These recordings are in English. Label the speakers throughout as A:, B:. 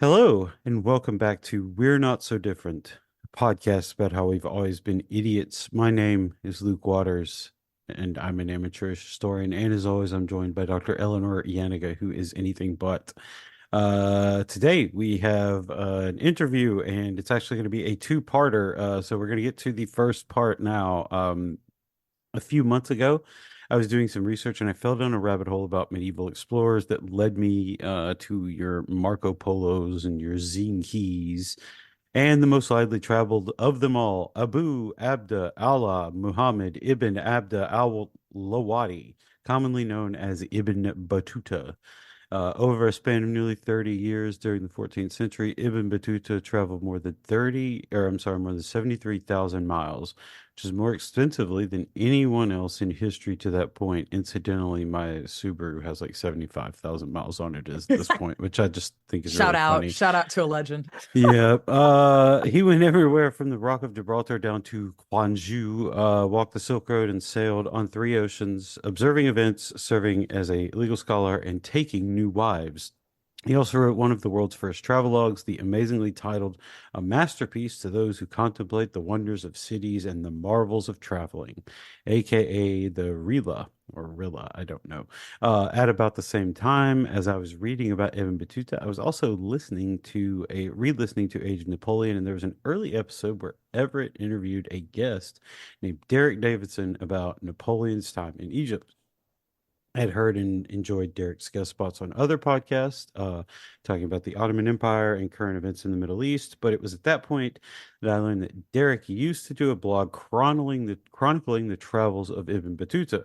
A: Hello, and welcome back to We're Not So Different, a podcast about how we've always been idiots. My name is Luke Waters, and I'm an amateurish historian. And as always, I'm joined by Dr. Eleanor Yaniga, who is anything but. Today we have an interview, and it's actually going to be a two-parter. So we're going to get to the first part now. A few months ago, I was doing some research and I fell down a rabbit hole about medieval explorers that led me to your Marco Polos and your Zinkees and the most widely traveled of them all, Abu Abda Allah Muhammad ibn Abda al-Lawati, commonly known as Ibn Battuta. Over a span of nearly 30 years during the 14th century, Ibn Battuta traveled more than 73,000 miles, which is more extensively than anyone else in history to that point. Incidentally, my Subaru has like 75,000 miles on it at this point, which I just think is really funny.
B: Shout out to a legend.
A: Yeah, he went everywhere from the Rock of Gibraltar down to Guangzhou, walked the Silk Road and sailed on three oceans, observing events, serving as a legal scholar, and taking new wives. He also wrote one of the world's first travelogues, the amazingly titled A Masterpiece to Those Who Contemplate the Wonders of Cities and the Marvels of Traveling, aka the Rila, or Rilla, I don't know. At about the same time as I was reading about Ibn Battuta, I was also re-listening to Age of Napoleon, and there was an early episode where Everett interviewed a guest named Derek Davison about Napoleon's time in Egypt. I had heard and enjoyed Derek's guest spots on other podcasts, talking about the Ottoman Empire and current events in the Middle East. But it was at that point that I learned that Derek used to do a blog chronicling the travels of Ibn Battuta.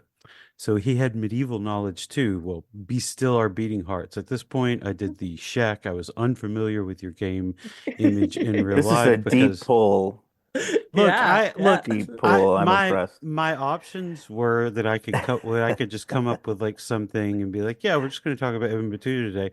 A: So he had medieval knowledge too. Well, be still our beating hearts. At this point, I did the shack. I was unfunfamiliar with your game image in real
C: This is a
A: life
C: deep
A: because
C: pull.
A: look,
B: Yeah, yeah.
C: Deep
A: I
C: pull. I'm impressed.
A: my options were that I could just come up with like something and be like, yeah, we're just going to talk about Ibn Battuta today.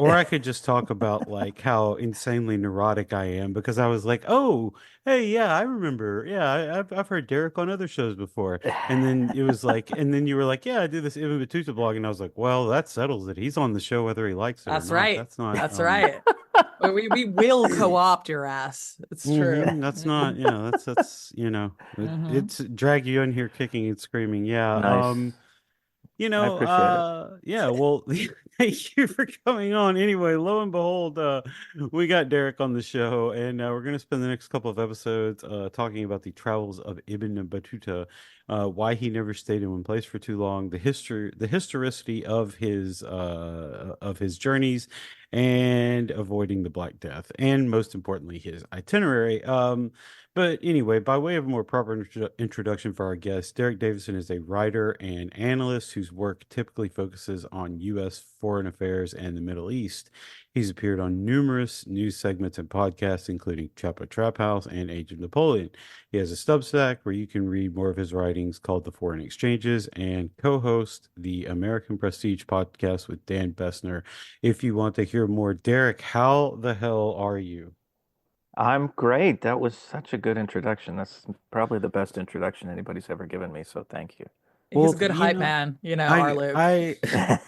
A: Or I could just talk about like how insanely neurotic I am because I was like, oh, hey, yeah, I remember. Yeah, I've heard Derek on other shows before. And then it was like, and then you were like, yeah, I do this Ibn Battuta blog. And I was like, well, that settles it. He's on the show whether he likes it or
B: That's
A: not.
B: right.
A: That's not,
B: That's right. We will co-opt your ass. It's true.
A: that's not, yeah,
B: Hmm.
A: it's drag you in here kicking and screaming. Yeah.
C: Nice. I appreciate it.
A: Yeah, well, thank you for coming on. Anyway, lo and behold, we got Derek on the show, and we're going to spend the next couple of episodes talking about the travels of Ibn Battuta, why he never stayed in one place for too long, the historicity of his journeys, and avoiding the Black Death, and most importantly, his itinerary. But anyway, by way of a more proper introduction for our guest, Derek Davison is a writer and analyst whose work typically focuses on U.S. foreign affairs and the Middle East. He's appeared on numerous news segments and podcasts, including Chapo Trap House and Age of Napoleon. He has a Substack where you can read more of his writings called The Foreign Exchanges and co-host the American Prestige podcast with Dan Bessner. If you want to hear more, Derek, how the hell are you?
C: I'm great. That was such a good introduction. That's probably the best introduction anybody's ever given me, so thank you.
B: He's
A: Well,
B: a good
A: you
B: hype
A: know,
B: man, our
A: I,
B: Luke.
A: I,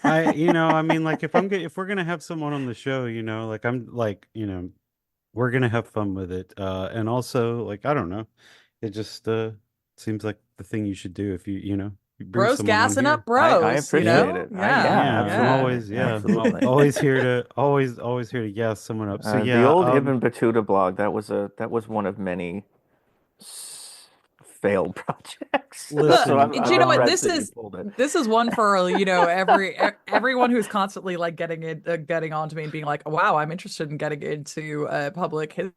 A: I mean, like if we're gonna have someone on the show, like I'm like, we're gonna have fun with it. And also, like, I don't know, it just seems like the thing you should do if you bring
B: Bros
A: someone on
B: gassing up
A: here.
C: I
B: bros,
A: Yeah,
C: appreciate it.
B: Yeah,
C: Yeah,
A: yeah,
B: yeah.
C: absolutely.
A: I'm
C: Absolutely.
A: always here to always here to gas someone up. So
C: The
A: yeah,
C: old Ibn Battuta blog, that was one of many s- failed projects.
B: Look,
C: So
A: listen,
B: do you know
C: I'm
B: what
C: impressed that you pulled it.
B: this is one for, everyone who's constantly like getting onto me and being like, "Wow, I'm interested in getting into public." His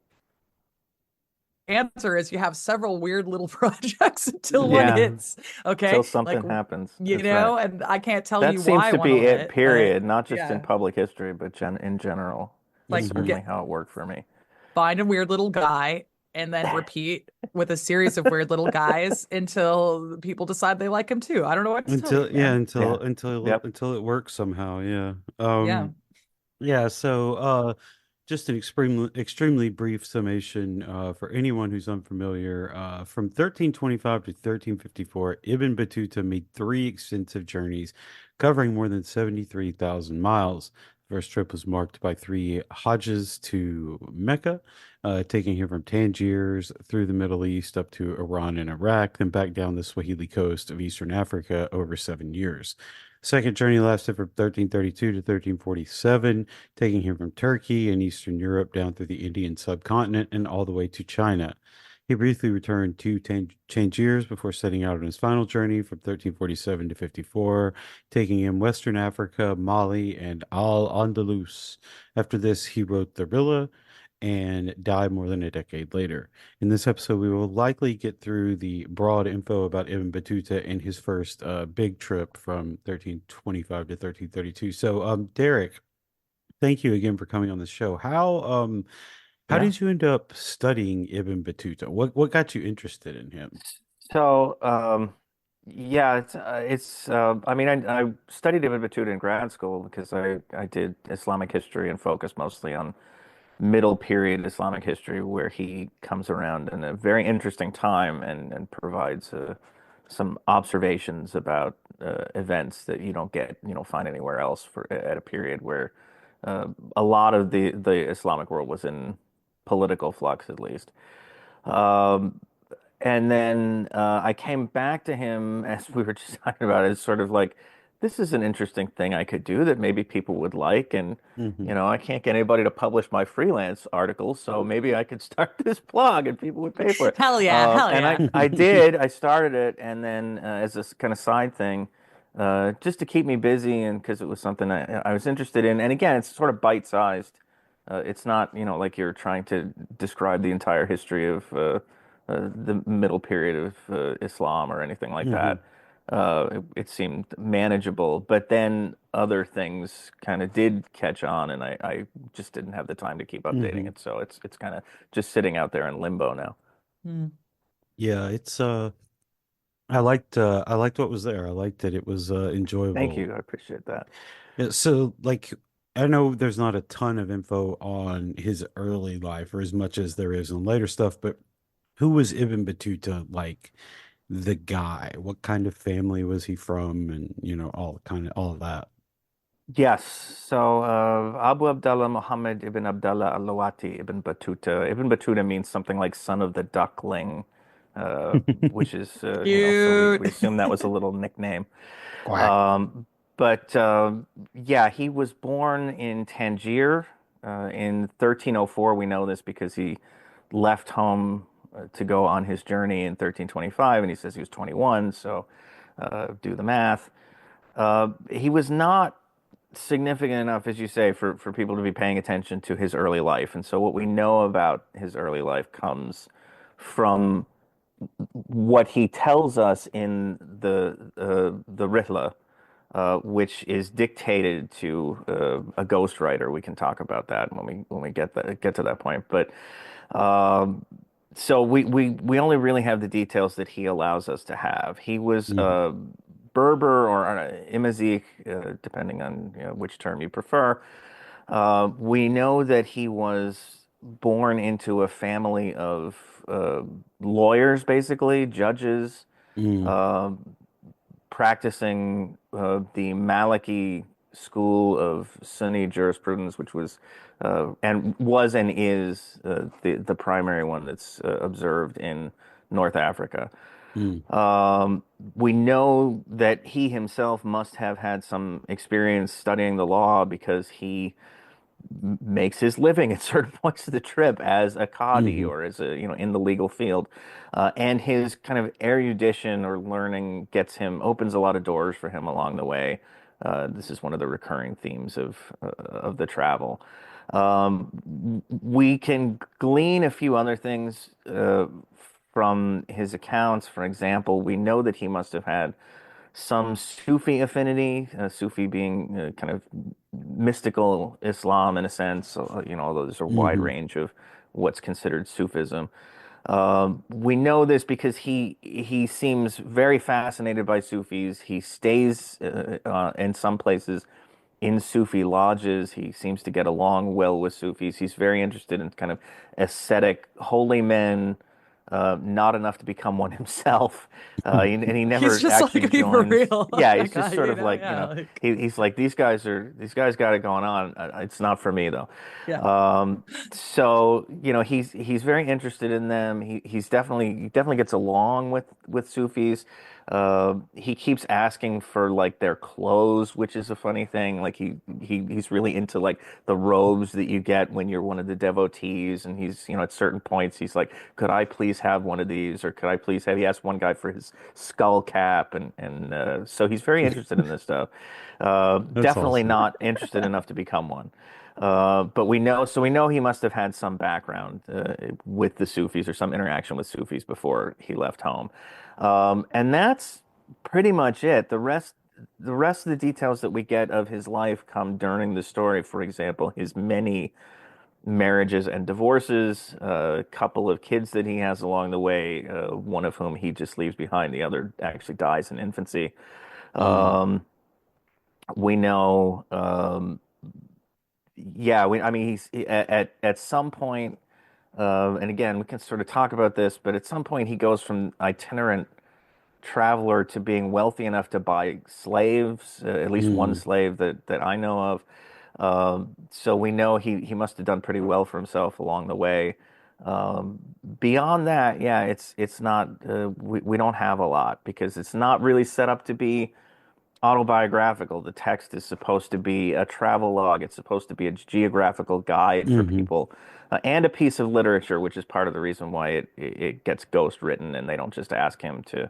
B: answer is you have several weird little projects until one
C: Yeah,
B: hits, okay?
C: till
B: Like,
C: something happens. That's right.
B: and I can't tell
C: That
B: you
C: seems
B: why
C: to
B: one
C: be
B: will
C: it,
B: hit, but
C: period. Not just in
B: yeah.
C: public history, but in general. That's
B: Like
A: mhm.
C: certainly how it worked for me.
B: find a weird little guy and then repeat with a series of weird little guys until people decide they like him too. I don't know what to tell you,
A: Until yeah,
B: man.
C: Yeah. Yep.
A: until it works somehow. Yeah.
B: Yeah.
A: Yeah, so just an extremely brief summation for anyone who's unfamiliar. From 1325 to 1354, Ibn Battuta made three extensive journeys covering more than 73,000 miles. First trip was marked by three Hajjs to Mecca, taking him from Tangiers through the Middle East up to Iran and Iraq, then back down the Swahili coast of Eastern Africa over 7 years. Second journey lasted from 1332 to 1347, taking him from Turkey and Eastern Europe down through the Indian subcontinent and all the way to China. He briefly returned to Tangiers before setting out on his final journey from 1347 to 54, taking in Western Africa, Mali, and Al-Andalus. After this, he wrote the Rilla and died more than a decade later. In this episode, we will likely get through the broad info about Ibn Battuta and his first big trip from 1325 to 1332. So, Derek, thank you again for coming on the show. How
C: Yeah.
A: did you end up studying Ibn Battuta? What got you interested in him?
C: So, yeah, I mean, I studied Ibn Battuta in grad school because I did Islamic history and focused mostly on middle period Islamic history, where he comes around in a very interesting time and provides some observations about events that you don't find anywhere else for at a period where a lot of the Islamic world was in political flux, at least. Um, and then I came back to him as we were just talking about it, as sort of like, this is an interesting thing I could do that maybe people would like. And,
A: Hmm.
C: I can't get anybody to publish my freelance articles, so maybe I could start this blog and people would pay for it.
B: Hell yeah, hell
C: And
B: yeah.
C: I did. I started it, and then as this kind of side thing, just to keep me busy, and because it was something I was interested in. And again, it's sort of bite-sized. It's not, like you're trying to describe the entire history of the middle period of Islam or anything like
A: Hmm.
C: that. It seemed manageable, but then other things kind of did catch on, and I just didn't have the time to keep updating
A: Hmm.
C: it. So it's kind of just sitting out there in limbo now.
B: Hmm.
A: Yeah, it's I liked what was there. I liked that it was
C: Thank
A: enjoyable.
C: you. I appreciate that.
A: Yeah, so like I know there's not a ton of info on his early life or as much as there is on later stuff, but who was Ibn Battuta like the guy? What kind of family was he from and all of that.
C: Yes. So Abu Abdullah Muhammad ibn Abdullah al-Lawati ibn Battuta. Ibn Battuta means something like son of the duckling, which is, so we
B: Cute.
C: assume that was a little nickname.
A: Quack.
C: Um, but yeah, he was born in Tangier in 1304. We know this because he left home to go on his journey in 1325, and he says he was 21. So do the math. He was not significant enough, as you say, for people to be paying attention to his early life. And so what we know about his early life comes from what he tells us in the Rihla, which is dictated to a ghostwriter. We can talk about that when we get to that point. But um, so we only really have the details that he allows us to have. He was
A: Mhm.
C: Berber or Imazigh, depending on which term you prefer. We know that he was born into a family of lawyers, basically judges,
A: Mhm.
C: uh, practicing the Maliki school of Sunni jurisprudence, which was and is the primary one that's observed in North Africa.
A: Mhm.
C: Um, we know that he himself must have had some experience studying the law because he makes his living at certain points of the trip as a qadi
A: Mhm.
C: or as a in the legal field, and his kind of erudition or learning opens a lot of doors for him along the way. This is one of the recurring themes of the travel. We can glean a few other things from his accounts. For example, we know that he must have had some Sufi affinity, Sufi being kind of mystical Islam in a sense, although there's a wide
A: Mhm.
C: range of what's considered Sufism. We know this because he seems very fascinated by Sufis. He stays in some places in Sufi lodges. He seems to get along well with Sufis. He's very interested in kind of ascetic holy men, not enough to become one himself. And he
B: He's
C: never
B: just
C: actually
B: like me for
C: joins.
B: real.
C: Yeah,
B: That
C: he's just
B: guy,
C: sort of like,
B: yeah, like
C: he's like, these guys got it going on. It's not for me though.
B: yeah.
C: So, he's very interested in them. He definitely gets along with Sufis. He keeps asking for like their clothes, which is a funny thing. Like he's really into like the robes that you get when you're one of the devotees, and he's, at certain points he's like, could I please have one of these, or could I please have? He asked one guy for his skull cap, and so he's very interested in this stuff.
A: That's
C: Definitely
A: awesome.
C: not interested enough to become one. But we know he must have had some background with the Sufis or some interaction with Sufis before he left home. And that's pretty much it. The rest of the details that we get of his life come during the story. For example, his many marriages and divorces, a couple of kids that he has along the way, one of whom he just leaves behind. The other actually dies in infancy.
A: Mm.
C: Um, we know, yeah, I mean, at some point, and again, we can sort of talk about this, but at some point he goes from itinerant traveler to being wealthy enough to buy slaves, at least one
A: Mm.
C: slave that I know of. So we know he must have done pretty well for himself along the way. Um, Beyond that, yeah, it's not we don't have a lot because it's not really set up to be autobiographical. The text is supposed to be a travel log. It's supposed to be a geographical guide for
A: Hmm.
C: people, and a piece of literature, which is part of the reason why it gets ghost written and they don't just ask him to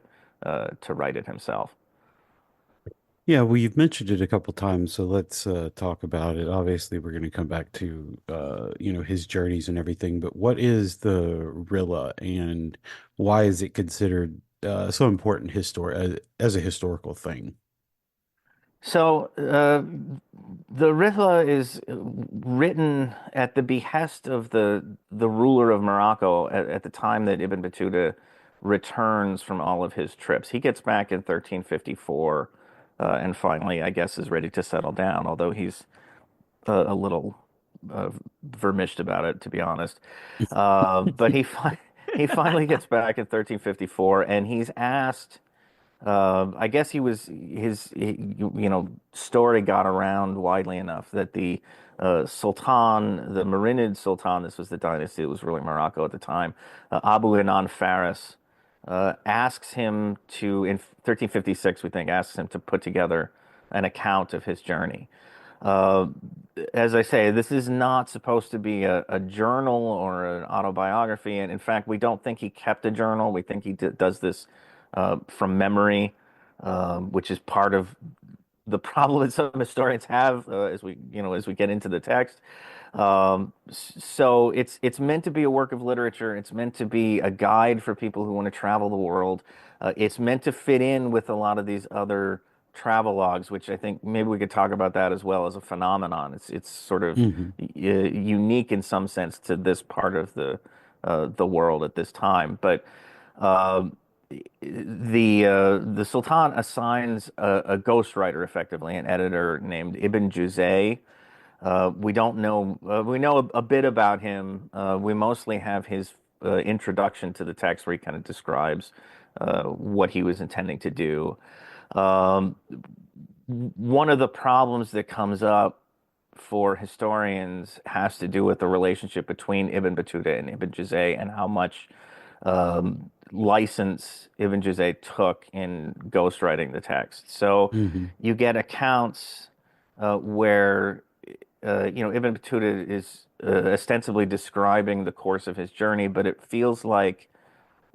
C: write it himself.
A: Yeah, well, you've mentioned it a couple times, so let's talk about it. Obviously, we're going to come back to his journeys and everything, but what is the Rilla and why is it considered so important as a historical thing?
C: So the Rihla is written at the behest of the ruler of Morocco at the time that Ibn Battuta returns from all of his trips. He gets back in 1354 and finally, I guess, is ready to settle down, although he's a little vermished about it, to be honest. But he finally gets back in 1354 and he's asked. I guess story got around widely enough that the Sultan, the Marinid Sultan, this was the dynasty that was ruling Morocco at the time, Abu Inan Faris, asks him to, in 1356, we think, asks him to put together an account of his journey. Uh, as I say, this is not supposed to be a journal or an autobiography. And in fact, we don't think he kept a journal. We think he does this from memory, which is part of the problem that some historians have as we get into the text. So it's meant to be a work of literature. It's meant to be a guide for people who want to travel the world. It's meant to fit in with a lot of these other travelogues, which I think maybe we could talk about that as well as a phenomenon. It's sort of
A: Hmm.
C: unique in some sense to this part of the world at this time. But uh, the Sultan assigns a ghostwriter, effectively an editor named Ibn Juzay. We don't know. We know a bit about him. We mostly have his introduction to the text, where he kind of describes what he was intending to do. Um, One of the problems that comes up for historians has to do with the relationship between Ibn Battuta and Ibn Juzay and how much license Ibn Juzay took in ghostwriting the text. So
A: Hmm.
C: you get accounts where Ibn Battuta is ostensibly describing the course of his journey, but it feels like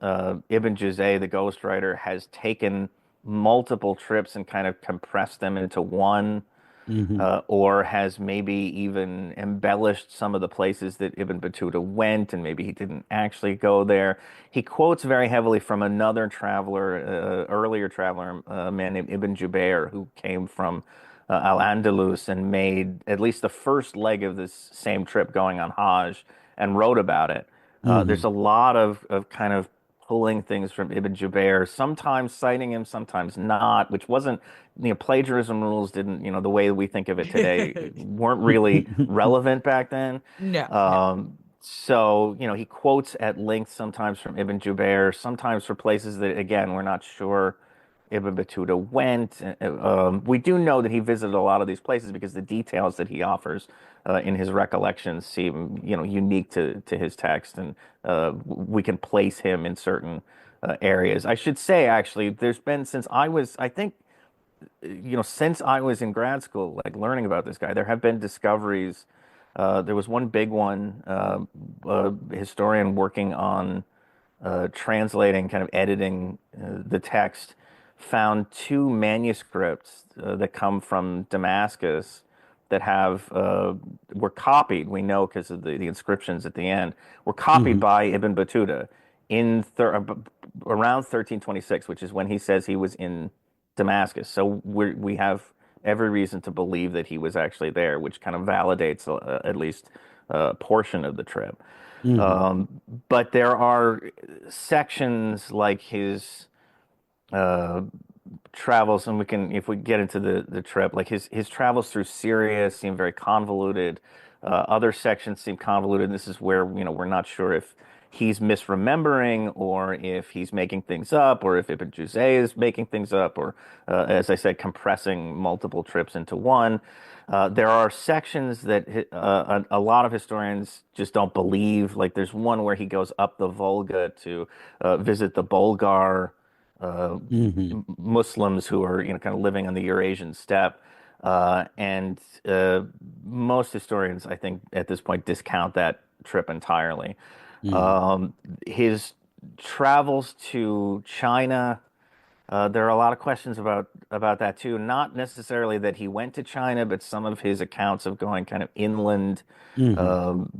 C: Ibn Juzay, the ghostwriter, has taken multiple trips and kind of compressed them into one,
A: Hmm.
C: or has maybe even embellished some of the places that Ibn Battuta went, and maybe he didn't actually go there. He quotes very heavily from another traveler, earlier traveler, a man named Ibn Jubair, who came from Al-Andalus and made at least the first leg of this same trip going on Hajj and wrote about it. There's
A: Hmm.
C: a lot of kind of pulling things from Ibn Jubair, sometimes citing him, sometimes not, which wasn't, plagiarism rules didn't, the way we think of it today, weren't really relevant back then.
B: No, no.
C: Um, So, he quotes at length sometimes from Ibn Jubair, sometimes for places that, again, we're not sure Ibn Battuta went. We do know that he visited a lot of these places because the details that he offers in his recollections seem, unique to his text, and we can place him in certain areas. I should say, actually, there's been since I was, I think, since I was in grad school, like learning about this guy, there have been discoveries. There was one big one, a historian working on translating, kind of editing the text, found two manuscripts that come from Damascus that have were copied. We know because of the inscriptions at the end were copied
A: Hmm.
C: by Ibn Battuta in around 1326, which is when he says he was in Damascus. So we have every reason to believe that he was actually there, which kind of validates at least a portion of the trip.
A: Hmm.
C: Um, but there are sections like his uh, travels, and we can, if we get into the trip, like his travels through Syria seem very convoluted. Other sections seem convoluted. This is where, we're not sure if he's misremembering or if he's making things up or if Ibn Juzay is making things up or, as I said, compressing multiple trips into one. There are sections that a lot of historians just don't believe. Like there's one where he goes up the Volga to visit the Bulgar uh,
A: Hmm.
C: Muslims who are, kind of living on the Eurasian steppe. And most historians, I think, at this point discount that trip entirely.
A: Hmm.
C: Um, his travels to China, there are a lot of questions about that too. Not necessarily that he went to China, but some of his accounts of going kind of inland,
A: Hmm.
C: um,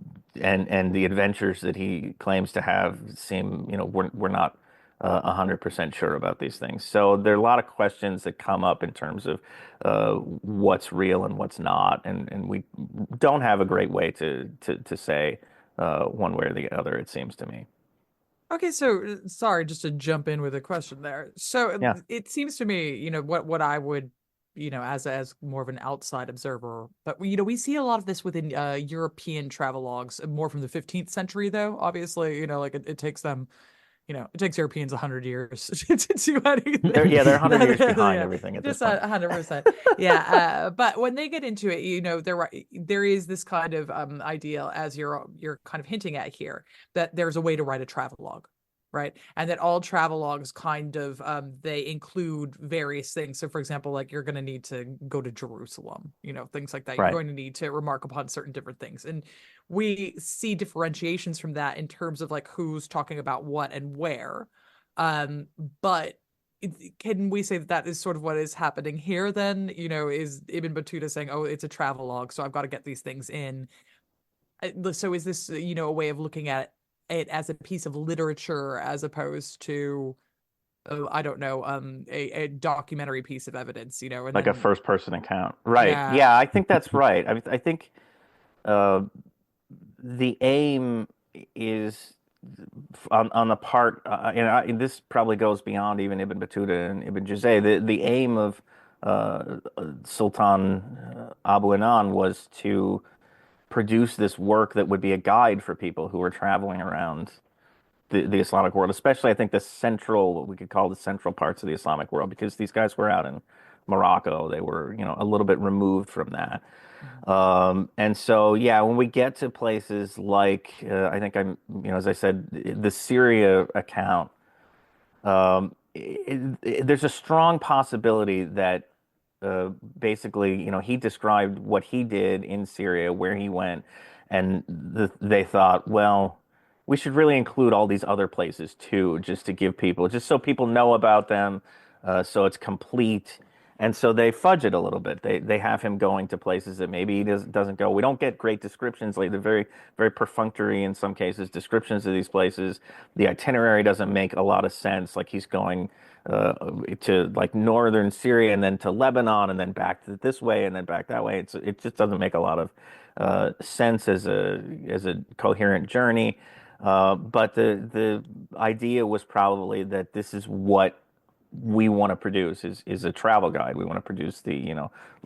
C: and the adventures that he claims to have seem, we're not 100% sure about these things. So there are a lot of questions that come up in terms of what's real and what's not, and we don't have a great way to say one way or the other, it seems to me.
B: Okay, so sorry, just to jump in with a question there. So
C: Yeah.
B: it seems to me, what I would, as more of an outside observer, but we see a lot of this within European travelogues, more from the 15th century, though. Obviously, like it takes them, it takes Europeans 100 years to do anything.
C: Yeah, they're 100 years behind
B: Yeah,
C: everything at this
B: just
C: point.
B: 100%. Yeah, but when they get into it, there is this kind of ideal, as you're kind of hinting at here, that there's a way to write a travelogue, right? And that all travelogues kind of they include various things. So for example, like you're going to need to go to Jerusalem, things like that. You're
C: Right.
B: going to need to remark upon certain different things. And we see differentiations from that in terms of like who's talking about what and where. Um, but can we say that that is sort of what is happening here then? Is Ibn Battuta saying, oh, it's a travelogue, so I've got to get these things in? So is this, a way of looking at it as a piece of literature as opposed to, I don't know, a documentary piece of evidence, and
C: Like a
B: then,
C: first person account. Right.
B: yeah.
C: Yeah, I think that's right. I think uh, the aim is on the part, and this probably goes beyond even Ibn Battuta and Ibn Juzay. The aim of Sultan Abu Anan was to produce this work that would be a guide for people who were traveling around the Islamic world, especially I think the central, what we could call the central parts of the Islamic world, because these guys were out in Morocco. They were, a little bit removed from that. And so, yeah, when we get to places like, I think as I said, the Syria account, there's a strong possibility that basically, he described what he did in Syria, where he went, and they thought, well, we should really include all these other places too, just to give people, just so people know about them, so it's complete. And so they fudge it a little bit. They have him going to places that maybe he doesn't go. We don't get great descriptions, like they're very very perfunctory in some cases. Descriptions of these places. The itinerary doesn't make a lot of sense. Like he's going uh, to like northern Syria and then to Lebanon and then back to this way and then back that way. It just doesn't make a lot of sense as a coherent journey. But the idea was probably that this is what we want to produce is a travel guide. We want to produce the,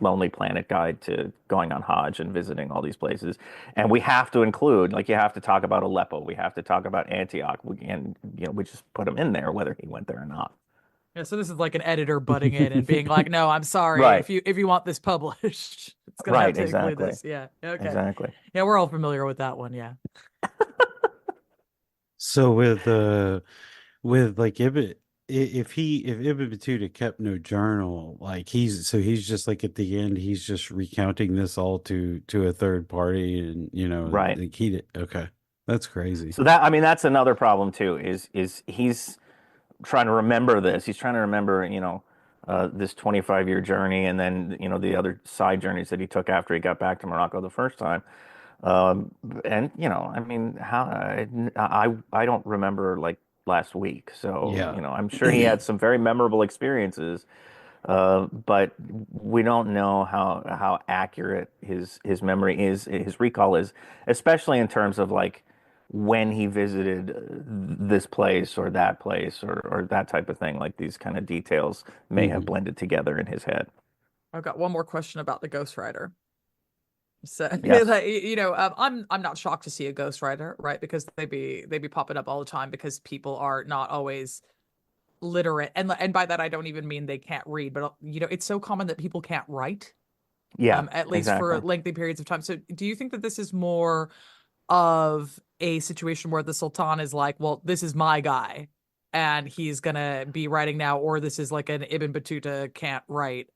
C: Lonely Planet guide to going on Hajj and visiting all these places. And we have to include, like, you have to talk about Aleppo. We have to talk about Antioch. And, we just put him in there, whether he went there or not.
B: Yeah, so this is like an editor butting in and being like, "No, I'm sorry.
C: Right.
B: If you want this published, it's gonna have
C: Right.
B: to include
C: Exactly.
B: this." Yeah. Okay.
C: Exactly.
B: Yeah, we're all familiar with that one. Yeah.
A: So with like if Ibn Battuta kept no journal, like he's just like at the end he's just recounting this all to a third party, and
C: Right.
A: like he did. Okay, that's crazy.
C: So that, I mean, that's another problem too, is he's trying to remember this. He's trying to remember, this 25-year journey, and then, the other side journeys that he took after he got back to Morocco the first time. And, I mean, how I don't remember like last week. So,
A: Yeah.
C: I'm sure he had some very memorable experiences. But we don't know how accurate his memory is, his recall is, especially in terms of like when he visited this place or that place or that type of thing. Like these kind of details may have
A: Mhm.
C: blended together in his head.
B: I've got one more question about the ghostwriter. So,
C: Yes.
B: like, I'm not shocked to see a ghostwriter, right? Because they be popping up all the time because people are not always literate, and by that I don't even mean they can't read, but it's so common that people can't write,
C: Yeah,
B: at least for
C: exactly.
B: lengthy periods of time. So, do you think that this is more of a situation where the Sultan is like, well, this is my guy, and he's gonna be writing now, or this is like an Ibn Battuta can't write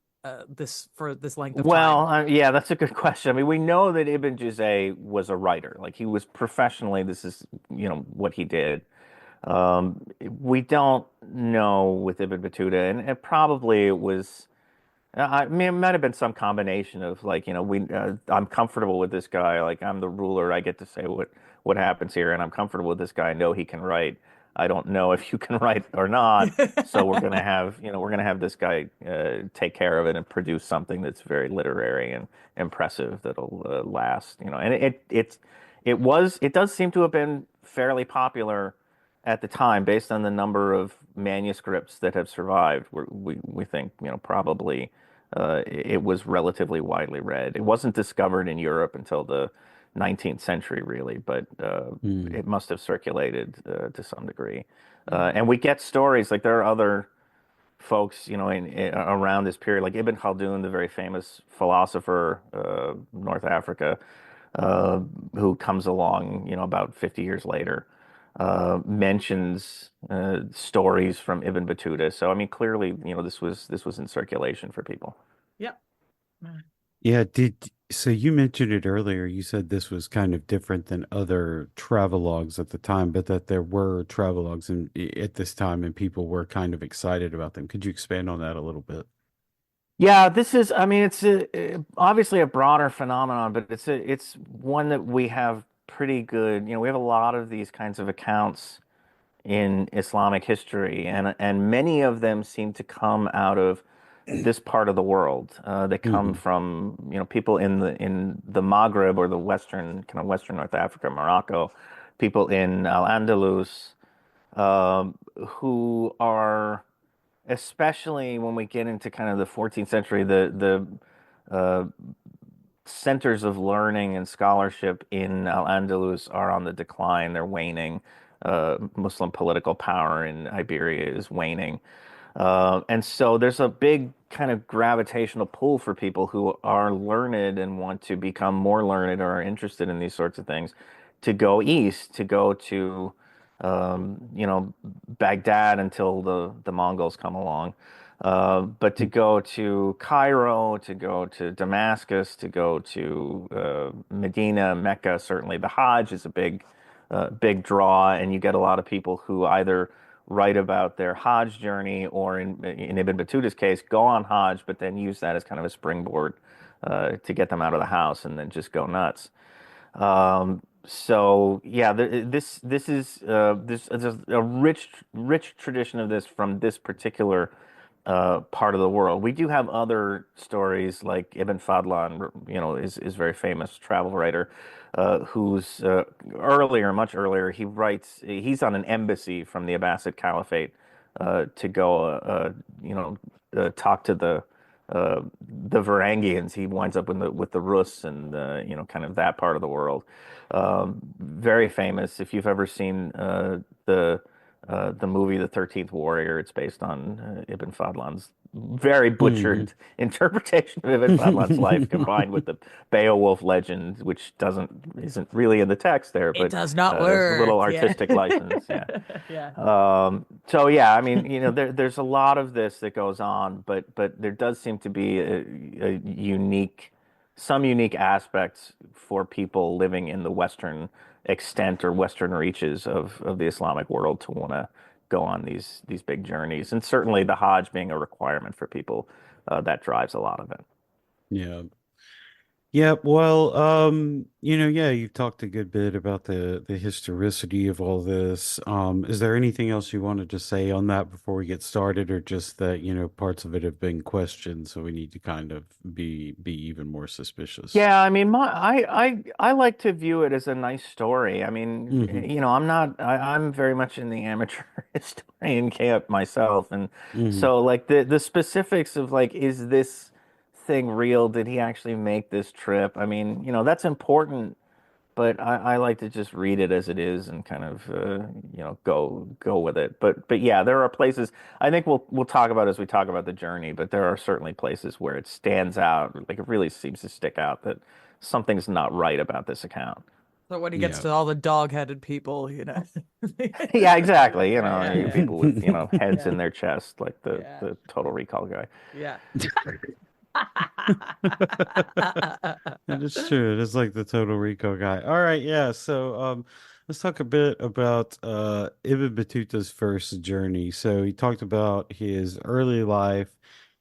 B: this for this length of
C: Well,
B: time?
C: yeah, that's a good question. I mean, we know that Ibn Juzay was a writer. Like he was professionally, this is, what he did. We don't know with Ibn Battuta, and probably it was. I mean, it might have been some combination of like, I'm comfortable with this guy. Like I'm the ruler. I get to say what happens here, and I'm comfortable with this guy. I know he can write. I don't know if you can write or not. So we're gonna have this guy take care of it and produce something that's very literary and impressive that'll last. And it does seem to have been fairly popular at the time based on the number of manuscripts that have survived. We think, probably it was relatively widely read. It wasn't discovered in Europe until the 19th century, really, but
A: Mm.
C: it must have circulated to some degree.
B: Mm.
C: And we get stories like there are other folks, around this period, like Ibn Khaldun, the very famous philosopher, North Africa, uh, who comes along, about 50 years later, mentions stories from Ibn Battuta. So, I mean, clearly, this was in circulation for people.
B: Yep.
A: Yeah, so you mentioned it earlier. You said this was kind of different than other travelogues at the time, but that there were travelogues at this time and people were kind of excited about them. Could you expand on that a little bit?
C: Yeah, this is, I mean, it's obviously a broader phenomenon, but it's one that we have pretty good, we have a lot of these kinds of accounts in Islamic history, and many of them seem to come out of this part of the world. They come
A: Hmm.
C: from, people in the Maghreb or the Western North Africa, Morocco, people in Al-Andalus, who are, especially when we get into kind of the 14th century, the centers of learning and scholarship in Al-Andalus are on the decline. They're waning. Muslim political power in Iberia is waning. And so there's a big kind of gravitational pull for people who are learned and want to become more learned or are interested in these sorts of things to go east, to go to, Baghdad until the Mongols come along. But to go to Cairo, to go to Damascus, to go to Medina, Mecca, certainly the Hajj is a big draw, and you get a lot of people who either write about their Hajj journey or in Ibn Battuta's case, go on Hajj, but then use that as kind of a springboard to get them out of the house and then just go nuts. So yeah, this is there's a rich tradition of this from this particular part of the world. We do have other stories like Ibn Fadlan, is very famous travel writer, who's much earlier, he's on an embassy from the Abbasid Caliphate to go, talk to the Varangians. He winds up with the Rus and kind of that part of the world. Very famous. If you've ever seen the movie The 13th Warrior, it's based on Ibn Fadlan's very
A: Hmm.
C: butchered interpretation of Ibn Fadlan's life, combined with the Beowulf legend, which isn't really in the text there,
B: It
C: but
B: does not
C: there's a little
B: work. Yeah.
C: artistic license. Yeah.
B: Yeah.
C: So yeah, I mean, there's a lot of this that goes on, but there does seem to be some unique aspects for people living in the Western extent or Western reaches of the Islamic world to want to go on these big journeys, and certainly the Hajj being a requirement for people, that drives a lot of it.
A: Yeah. Yeah, well, yeah, you've talked a good bit about the historicity of all this. Is there anything else you wanted to say on that before we get started, or just that, parts of it have been questioned, so we need to kind of be even more suspicious?
C: Yeah, I mean, I like to view it as a nice story. I mean,
A: Hmm.
C: I'm very much in the amateur historian camp myself, and
A: Hmm.
C: so like the specifics of like, is this thing real? Did he actually make this trip? I mean, that's important, but I like to just read it as it is and kind of go with it. But yeah, there are places I think we'll talk about as we talk about the journey, but there are certainly places where it stands out, like it really seems to stick out that something's not right about this account.
B: So when he gets
A: Yeah.
B: to all the dog-headed people,
C: Yeah, exactly.
B: Yeah,
C: People with heads
B: yeah,
C: in their chest, like the
B: yeah,
C: the Total Recall guy.
B: yeah,
A: That is true. It is like the Total Rico guy. All right, yeah. So let's talk a bit about Ibn Battuta's first journey. So he talked about his early life.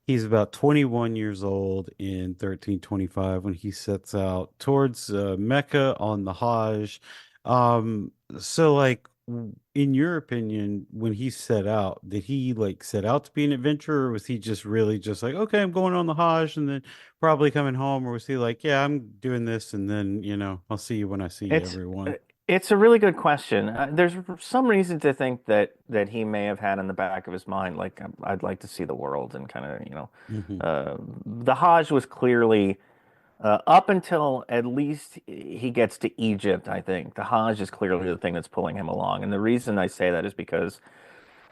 A: He's about 21 years old in 1325 when he sets out towards Mecca on the Hajj. So like in your opinion, when he set out, did he like set out to be an adventurer, or was he just really just like, okay, I'm going on the Hajj and then probably coming home, or was he like, yeah, I'm doing this and then, I'll see you when I see
C: It's
A: everyone?
C: it's a really good question. There's some reason to think that he may have had in the back of his mind, like, I'd like to see the world and kind of,
A: Hmm.
C: the Hajj was clearly, up until at least he gets to Egypt, I think the Hajj is clearly the thing that's pulling him along. And the reason I say that is because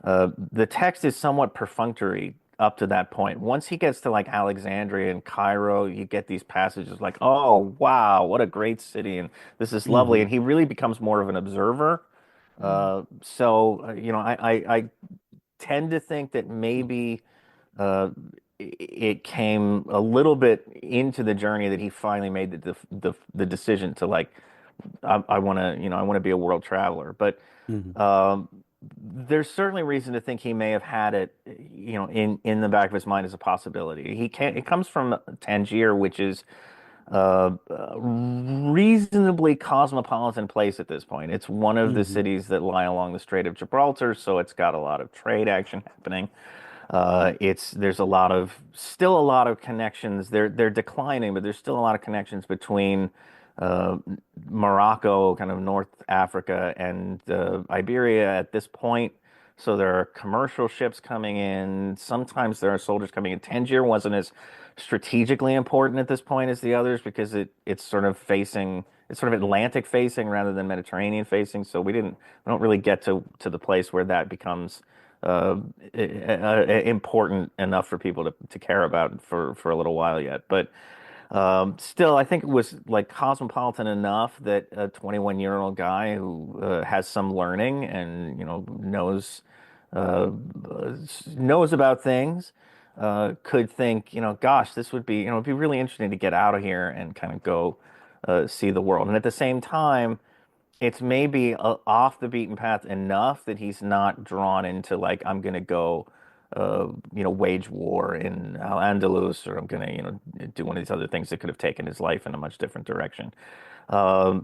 C: the text is somewhat perfunctory up to that point. Once he gets to like Alexandria and Cairo, you get these passages like, "Oh, wow, what a great city, and this is lovely."
A: Hmm.
C: And he really becomes more of an observer.
B: mm,
C: I tend to think that maybe uh, it came a little bit into the journey that he finally made the decision to like, I want to, I want to be a world traveler. But
A: Hmm.
C: um, there's certainly reason to think he may have had it, in the back of his mind as a possibility. It comes from Tangier, which is a reasonably cosmopolitan place at this point. It's one of the
A: Hmm.
C: cities that lie along the Strait of Gibraltar, so it's got a lot of trade action happening. There's still a lot of connections. They're declining, but there's still a lot of connections between uh, Morocco, kind of North Africa, and Iberia at this point. So there are commercial ships coming in. Sometimes there are soldiers coming in. Tangier wasn't as strategically important at this point as the others because it's sort of Atlantic facing rather than Mediterranean facing. So we don't really get to the place where that becomes uh, important enough for people to care about for a little while yet. But still, I think it was like cosmopolitan enough that a 21-year-old guy who has some learning and uh, knows about things could think, gosh, this would be, it'd be really interesting to get out of here and kind of go see the world. And at the same time, it's maybe off the beaten path enough that he's not drawn into like, I'm gonna go wage war in Al Andalus, or I'm gonna do one of these other things that could have taken his life in a much different direction.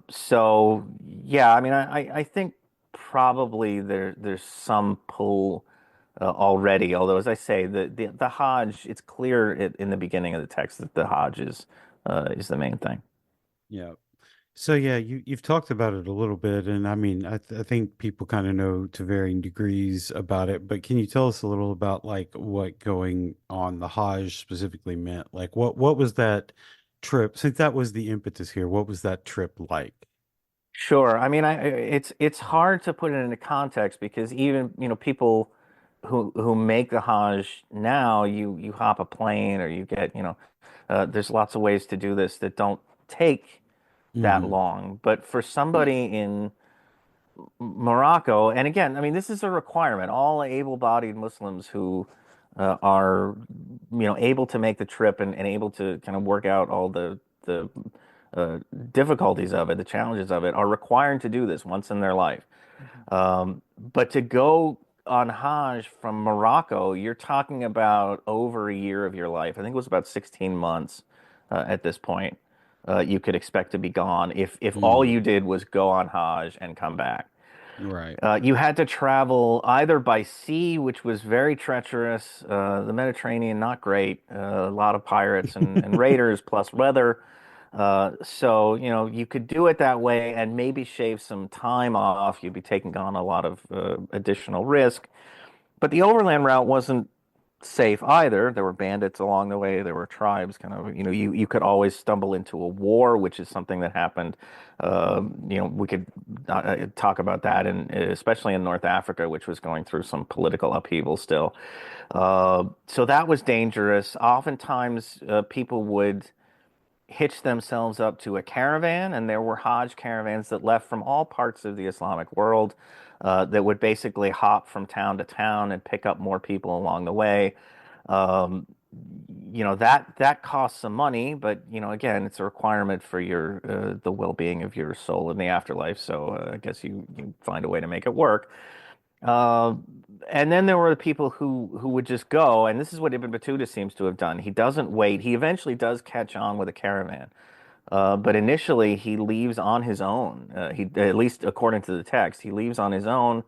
C: So yeah, I mean, I think probably there's some pull already, although as I say, the Hajj, it's clear in the beginning of the text that the Hajj is the main thing.
A: Yeah. So yeah, you've talked about it a little bit, and I mean, I think people kind of know to varying degrees about it. But can you tell us a little about like what going on the Hajj specifically meant? Like, what was that trip? Since that was the impetus here, what was that trip like?
C: Sure. I mean, it's hard to put it into context because even, people who make the Hajj now, you hop a plane or you get, there's lots of ways to do this that don't take that
A: Hmm.
C: long. But for somebody in Morocco, and again, I mean, this is a requirement. All able-bodied Muslims who are, able to make the trip and able to kind of work out all the uh, difficulties of it, the challenges of it, are required to do this once in their life.
B: Mhm.
C: But to go on Hajj from Morocco, you're talking about over a year of your life. I think it was about 16 months at this point. You could expect to be gone if all
A: Mm.
C: you did was go on Hajj and come back.
A: Right.
C: You had to travel either by sea, which was very treacherous, the Mediterranean, not great, a lot of pirates and raiders, plus weather. So, you could do it that way and maybe shave some time off. You'd be taking on a lot of additional risk. But the overland route wasn't safe either. There were bandits along the way. There were tribes kind of, you could always stumble into a war, which is something that happened. We could talk about that, and especially in North Africa, which was going through some political upheaval still. So that was dangerous. Oftentimes, people would hitched themselves up to a caravan, and there were Hajj caravans that left from all parts of the Islamic world that would basically hop from town to town and pick up more people along the way. Um, that costs some money, but again, it's a requirement for your the well-being of your soul in the afterlife. So I guess you find a way to make it work. Uh, and then there were the people who would just go, and this is what Ibn Battuta seems to have done. He doesn't wait. He eventually does catch on with a caravan, but initially he leaves on his own. He, at least according to the text, he leaves on his own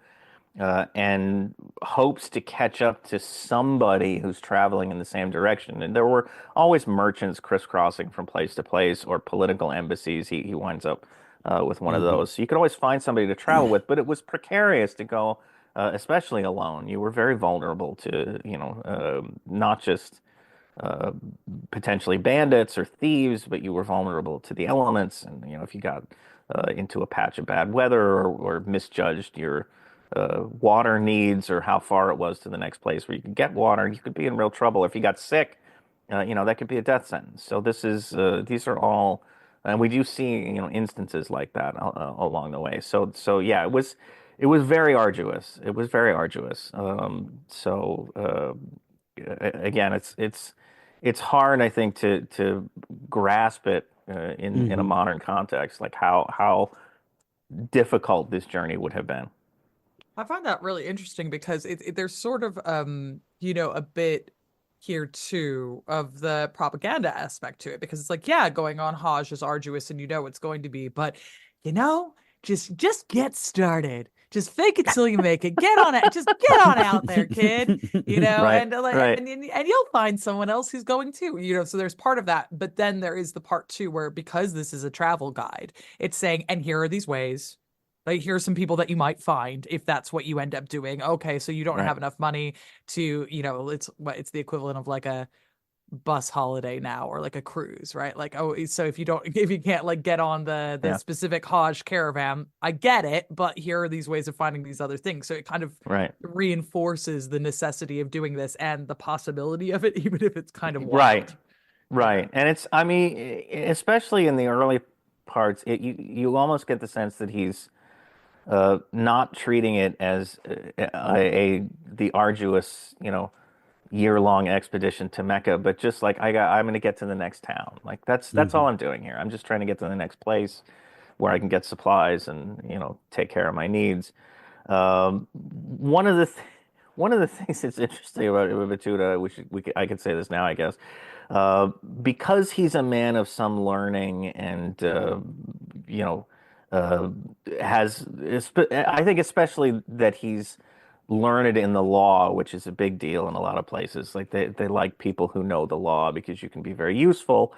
C: and hopes to catch up to somebody who's traveling in the same direction. And there were always merchants crisscrossing from place to place, or political embassies. He winds up with one of
A: Hmm.
C: those. So you could always find somebody to travel with, but it was precarious to go, especially alone. You were very vulnerable to, not just uh, potentially bandits or thieves, but you were vulnerable to the elements. And if you got into a patch of bad weather, or misjudged your water needs, or how far it was to the next place where you could get water, you could be in real trouble. If you got sick, that could be a death sentence. So these are all, and we do see instances like that along the way. So yeah, it was very arduous. It was very arduous. Again, it's hard, I think, to grasp it in a
A: Hmm.
C: modern context, like how difficult this journey would have been.
B: I find that really interesting because there's sort of a bit here too of the propaganda aspect to it, because it's like, yeah, going on Hajj is arduous and it's going to be, but you know, just get started. Just fake it till you make it. Get on it. Just get on out there, kid.
C: Right,
B: And like
C: right.
B: and you'll find someone else who's going too. So there's part of that, but then there is the part too where, because this is a travel guide, it's saying, and here are these ways. Like, here are some people that you might find if that's what you end up doing. Okay, so you don't
C: Right.
B: have enough money to, it's the equivalent of like a bus holiday now, or like a cruise, right? Like, oh, so if you can't like get on the
C: Yeah.
B: specific Hajj caravan, I get it, but here are these ways of finding these other things. So it kind of
C: Right.
B: reinforces the necessity of doing this and the possibility of it, even if it's kind of
C: Right.
B: wild. Yeah.
C: Right. And I mean, especially in the early parts, you almost get the sense that he's not treating it as the arduous, year-long expedition to Mecca, but just like, I'm going to get to the next town. Like that's all
A: Hmm.
C: I'm doing here. I'm just trying to get to the next place where I can get supplies and take care of my needs. One of the one of the things that's interesting about Ibn Battuta, I could say this now, I guess, uh, because he's a man of some learning, and you know uh, I think especially that he's learned in the law, which is a big deal in a lot of places. Like they like people who know the law because you can be very useful.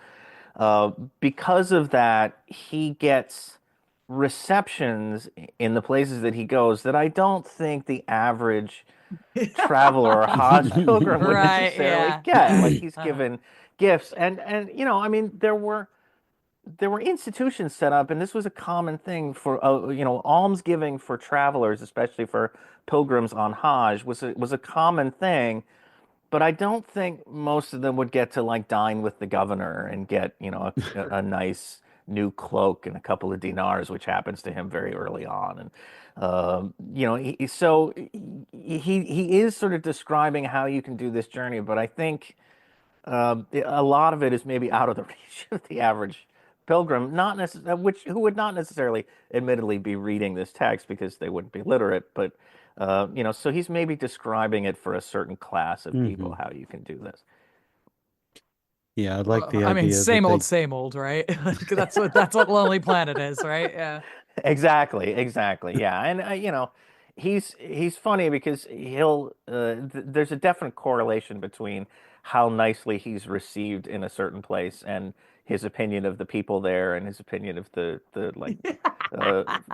C: Uh, because of that, he gets receptions in the places that he goes that I don't think the average traveler or Hajj pilgrim would
B: Right,
C: necessarily
B: yeah.
C: get. Like he's
B: Uh-huh.
C: given gifts, and I mean, there were institutions set up, and this was a common thing for almsgiving for travelers, especially for pilgrims on Hajj, was a common thing. But I don't think most of them would get to like dine with the governor and get, a nice new cloak and a couple of dinars, which happens to him very early on. And so he is sort of describing how you can do this journey, but I think a lot of it is maybe out of the reach of the average pilgrim, not necessarily, which who would not necessarily, admittedly, be reading this text because they wouldn't be literate. But so he's maybe describing it for a certain class of people
A: Hmm.
C: how you can do this.
A: Yeah, I like
B: Well,
A: the
B: I mean,
A: idea that they.
B: same old, right? Like that's what Lonely Planet is, right? Yeah.
C: Exactly, exactly. Yeah, and he's funny because there's a definite correlation between how nicely he's received in a certain place and his opinion of the people there and his opinion of the like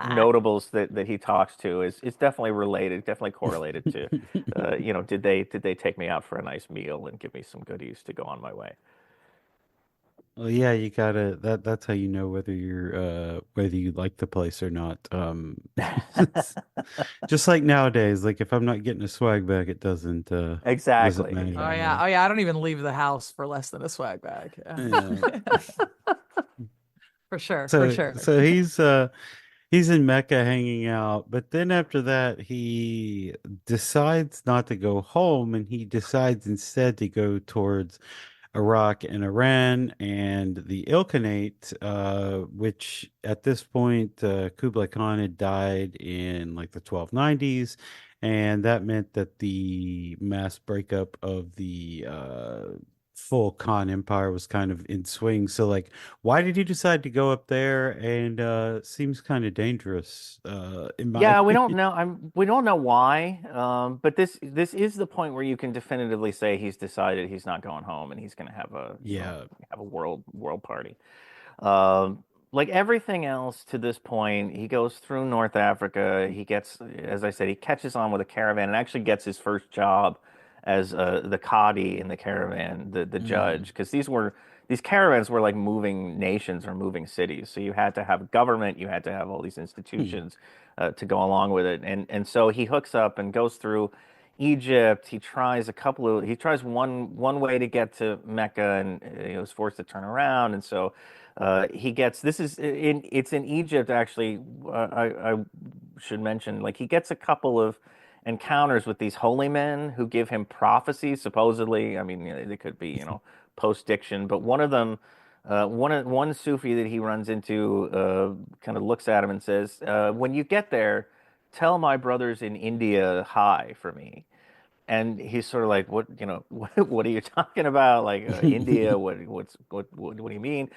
C: notables that he talks to is definitely related, definitely correlated to did they take me out for a nice meal and give me some goodies to go on my way.
A: Well, yeah, you gotta that's how you know whether you like the place or not. Just like nowadays, like if I'm not getting a swag bag, it doesn't
C: Exactly,
A: matter
B: Oh
A: to
B: yeah.
C: exactly.
B: Oh
A: me.
B: yeah. I don't even leave the house for less than a swag bag. Yeah.
A: Yeah.
B: For sure, for
A: So
B: sure.
A: so he's in Mecca hanging out, but then after that he decides not to go home and he decides instead to go towards Iraq and Iran and the Ilkhanate, which at this point Kublai Khan had died in like the 1290s, and that meant that the mass breakup of the full Khan Empire was kind of in swing. So, like, why did he decide to go up there? And seems kind of dangerous, in my
C: Yeah, we don't
A: opinion.
C: know. We don't know why. But this is the point where you can definitively say he's decided he's not going home and he's going to have a
A: Yeah.
C: have a world party. Um, like everything else to this point, he goes through North Africa. He gets, as I said, he catches on with a caravan and actually gets his first job as the Qadi in the caravan, the judge,
A: Mm.
C: because these caravans were like moving nations or moving cities. So you had to have government, you had to have all these
A: Hmm.
C: institutions to go along with it, and so he hooks up and goes through Egypt. He tries one way to get to Mecca, and he was forced to turn around, and so he gets this is in it's in Egypt actually. I should mention like he gets a couple of encounters with these holy men who give him prophecies supposedly. I mean, they could be post diction, but one of them. One Sufi that he runs into kind of looks at him and says, "When you get there, tell my brothers in India hi for me." And he's sort of like, what, what are you talking about? Like India? What do you mean?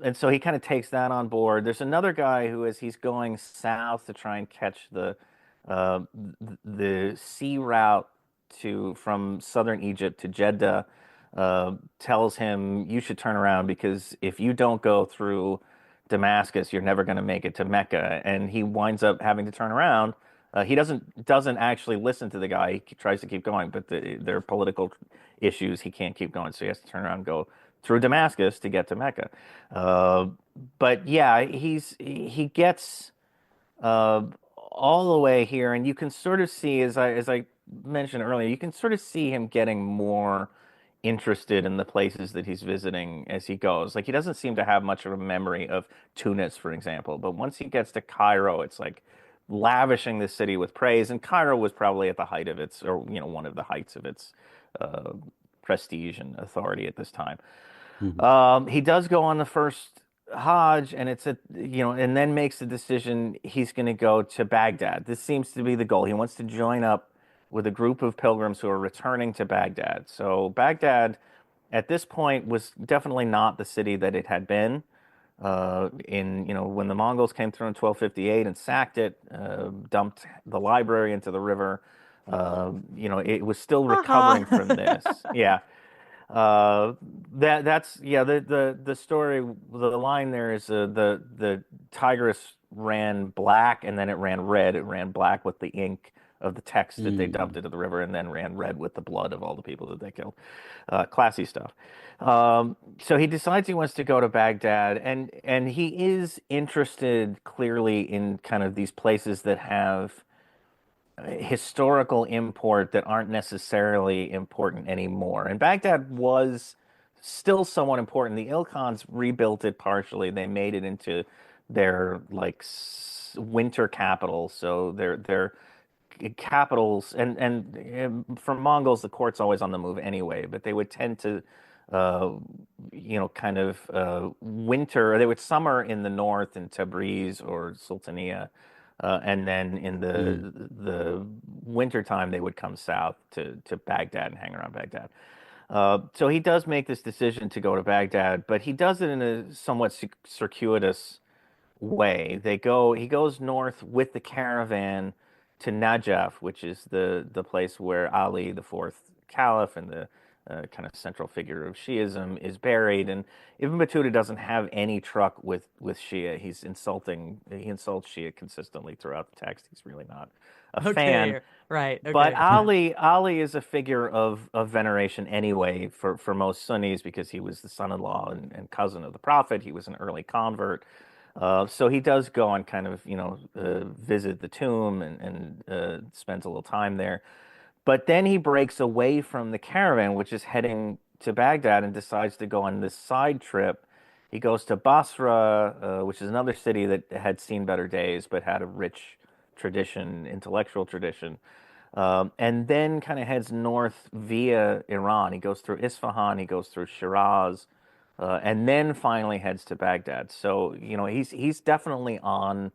C: And so he kind of takes that on board. There's another guy who, as he's going south to try and catch uh, the sea route to from southern Egypt to Jeddah, tells him you should turn around because if you don't go through Damascus, you're never going to make it to Mecca. And he winds up having to turn around. He doesn't actually listen to the guy. He tries to keep going, but there are political issues. He can't keep going, so he has to turn around and go through Damascus to get to Mecca. Uh, but yeah, he gets uh, all the way here, and you can sort of see, as I mentioned earlier, you can sort of see him getting more interested in the places that he's visiting as he goes. Like he doesn't seem to have much of a memory of Tunis, for example, but once he gets to Cairo, it's like lavishing the city with praise. And Cairo was probably at the height of its, or one of the heights of its uh, prestige and authority at this time.
A: Mhm.
C: He does go on the first Hajj, and and then makes the decision he's going to go to Baghdad. This seems to be the goal. He wants to join up with a group of pilgrims who are returning to Baghdad. So Baghdad, at this point, was definitely not the city that it had been. When the Mongols came through in 1258 and sacked it, dumped the library into the river. It was still recovering
B: Haha.
C: from this. Yeah. Uh, that's yeah. The story, the line there is the Tigris ran black and then it ran red. It ran black with the ink of the text that they dumped
A: Mm.
C: into the river, and then ran red with the blood of all the people that they killed. Classy stuff. So he decides he wants to go to Baghdad, and he is interested clearly in kind of these places that have historical import that aren't necessarily important anymore. And Baghdad was still somewhat important. The Ilkhans rebuilt it partially. They made it into their like winter capital. So their capitals and for Mongols, the court's always on the move anyway, but they would tend to uh, kind of winter, or they would summer in the north in Tabriz or Sultania, and then in
A: Mm.
C: the winter time they would come south to Baghdad and hang around Baghdad. So he does make this decision to go to Baghdad, but he does it in a somewhat circuitous way. He goes north with the caravan to Najaf, which is the place where Ali, the fourth caliph and the kind of central figure of Shiism, is buried. And Ibn Battuta doesn't have any truck with Shia. He insults Shia consistently throughout the text. He's really not a fan.
B: Okay, right.
C: But
B: Okay.
C: Ali is a figure of veneration anyway for most Sunnis because he was the son-in-law and cousin of the Prophet. He was an early convert. So he does go and kind of, visit the tomb and spends a little time there. But then he breaks away from the caravan, which is heading to Baghdad, and decides to go on this side trip. He goes to Basra, which is another city that had seen better days, but had a rich tradition, intellectual tradition. And then kind of heads north via Iran. He goes through Isfahan, he goes through Shiraz, and then finally heads to Baghdad. So, he's definitely on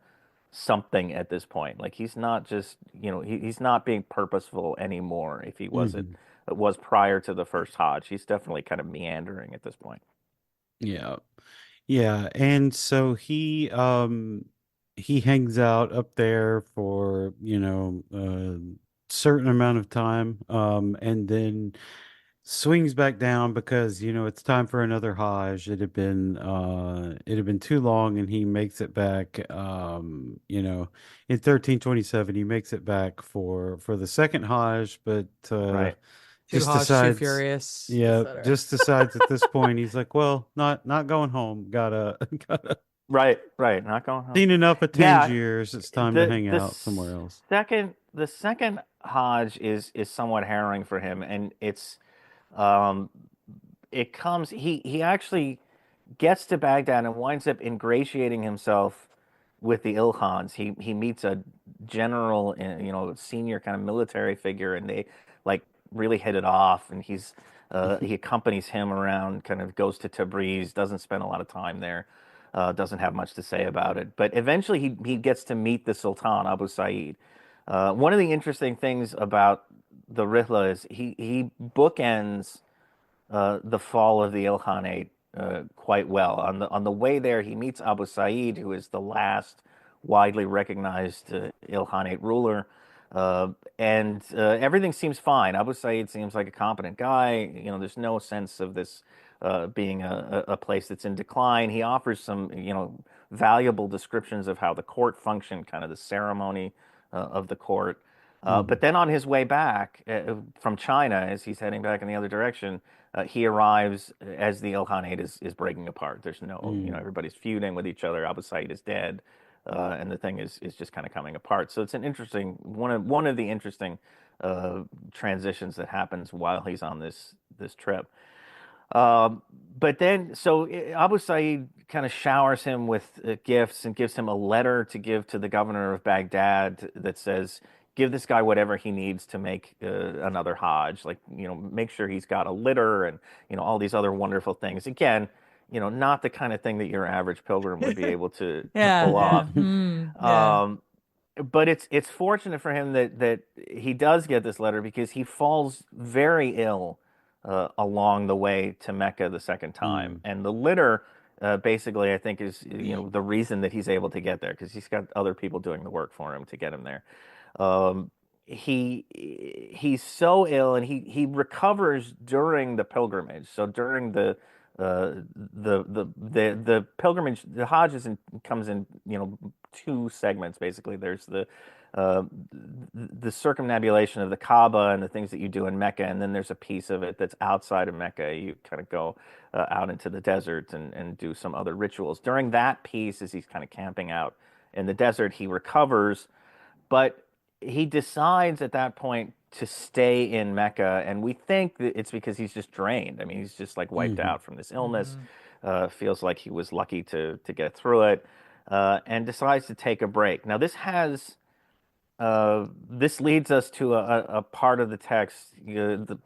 C: something at this point. Like he's not just, he's not being purposeful anymore if he wasn't
A: Mhm.
C: it was prior to the first Hajj. He's definitely kind of meandering at this point.
A: Yeah. Yeah, and so he hangs out up there for, a certain amount of time, and then swings back down because, it's time for another Hajj. It had been too long, and he makes it back, in 1327 he makes it back for the second Hajj, but
C: Right.
B: Too
A: just
B: harsh, too
A: decides
B: furious,
A: yeah,
B: etc.
A: just decides at this point he's like, well, not going home. Gotta
C: Right, right. Not going home.
A: seen enough of
C: Yeah,
A: Tangiers. It's time to
C: the
A: hang
C: the
A: out somewhere else.
C: second Hajj is somewhat harrowing for him, and um it comes he actually gets to Baghdad and winds up ingratiating himself with the Ilkhans. He meets a general, senior kind of military figure, and they like really hit it off. And he accompanies him around, kind of goes to Tabriz, doesn't spend a lot of time there, doesn't have much to say about it. But eventually, he gets to meet the Sultan Abu Said. One of the interesting things about the Rihla is he bookends the fall of the Ilkhanate quite well. On the way there, he meets Abu Said, who is the last widely recognized Ilkhanate ruler, uh, and everything seems fine. Abu Said seems like a competent guy. There's no sense of this being a place that's in decline. He offers some, valuable descriptions of how the court functioned, kind of the ceremony of the court. But
A: Mhm.
C: then on his way back from China, as he's heading back in the other direction, he arrives as the Ilkhanate is breaking apart. There's no,
A: Mm.
C: everybody's feuding with each other. Abu Said is dead, and the thing is just kind of coming apart. So it's an interesting one of the interesting transitions that happens while he's on this trip. Um, but then, so Abu Said kind of showers him with gifts and gives him a letter to give to the governor of Baghdad that says, give this guy whatever he needs to make another Hajj. Like, make sure he's got a litter and, all these other wonderful things. Again, not the kind of thing that your average pilgrim would be able to
B: Yeah,
C: pull
B: yeah.
C: off.
B: Yeah.
C: Um, but it's fortunate for him that he does get this letter because he falls very ill along the way to Mecca the second time,
A: Mm.
C: and the litter basically I think is the reason that he's able to get there because he's got other people doing the work for him to get him there. Um, he's so ill, and he recovers during the pilgrimage. So during the pilgrimage, the Hajj comes in, two segments basically. There's uh, the circumnavigation of the Kaaba and the things that you do in Mecca, and then there's a piece of it that's outside of Mecca. You kind of go out into the desert and do some other rituals. During that piece, as he's kind of camping out in the desert, he recovers, but he decides at that point to stay in Mecca, and we think that it's because he's just drained. I mean, he's just like wiped
A: Hmm.
C: out from this illness.
B: Mhm.
C: Feels like he was lucky to get through it, and decides to take a break. Now, this leads us to a part of the text,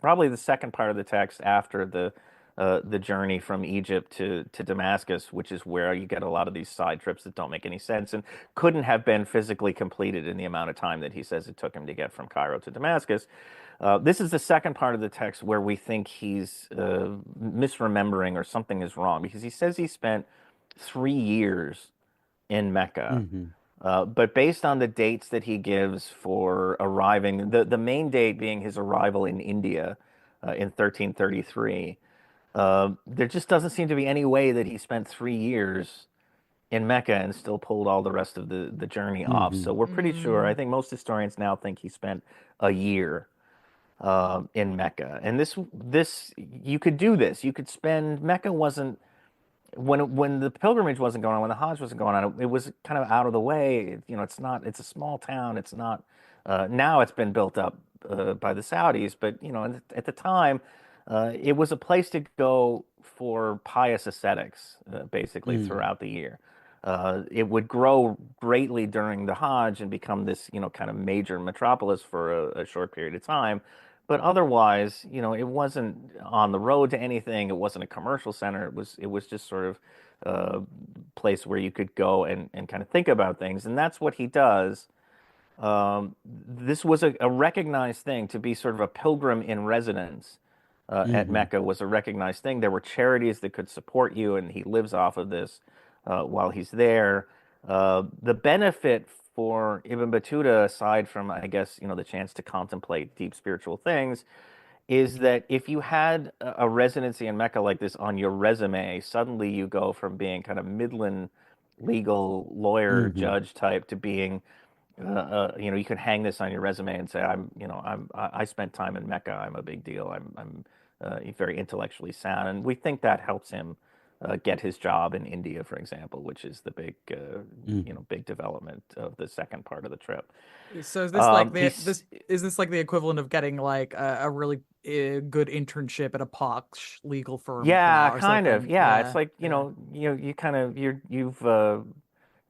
C: probably the second part of the text after the journey from Egypt to Damascus, which is where you get a lot of these side trips that don't make any sense and couldn't have been physically completed in the amount of time that he says it took him to get from Cairo to Damascus. This is the second part of the text where we think he's misremembering, or something is wrong, because he says he spent 3 years in Mecca.
A: Hmm.
C: But based on the dates that he gives for arriving, the main date being his arrival in India in 1333, there just doesn't seem to be any way that he spent 3 years in Mecca and still pulled all the rest of the journey off.
A: Hmm.
C: So we're pretty sure. I
B: Mm.
C: think most historians now think he spent a year in Mecca. And this you could do this. You could spend. Mecca wasn't, when the pilgrimage wasn't going on, when the Hajj wasn't going on, it was kind of out of the way. It's not. It's a small town. It's not. Now it's been built up by the Saudis, but at the time, it was a place to go for pious ascetics, basically
A: Hmm.
C: throughout the year. It would grow greatly during the Hajj and become this, kind of major metropolis for a short period of time. But otherwise, it wasn't on the road to anything. It wasn't a commercial center. It was just sort of a place where you could go and kind of think about things. And that's what he does. This was a recognized thing. To be sort of a pilgrim in residence at
A: Hmm.
C: Mecca was a recognized thing. There were charities that could support you, and he lives off of this while he's there. The benefit for Ibn Battuta, aside from, I guess, the chance to contemplate deep spiritual things, is that if you had a residency in Mecca like this on your resume, suddenly you go from being kind of Midland legal lawyer
A: Hmm.
C: judge type to being, you could hang this on your resume and say, I spent time in Mecca. I'm a big deal. I'm very intellectually sound, and we think that helps him get his job in India, for example, which is the big,
A: Hmm.
C: big development of the second part of the trip.
B: So is this like
C: He's
B: the equivalent of getting like a really good internship at a posh legal firm
C: Yeah,
B: or
C: kind of.
B: something?
C: Yeah, it's
B: Yeah,
C: like,
B: yeah.
C: you kind of you've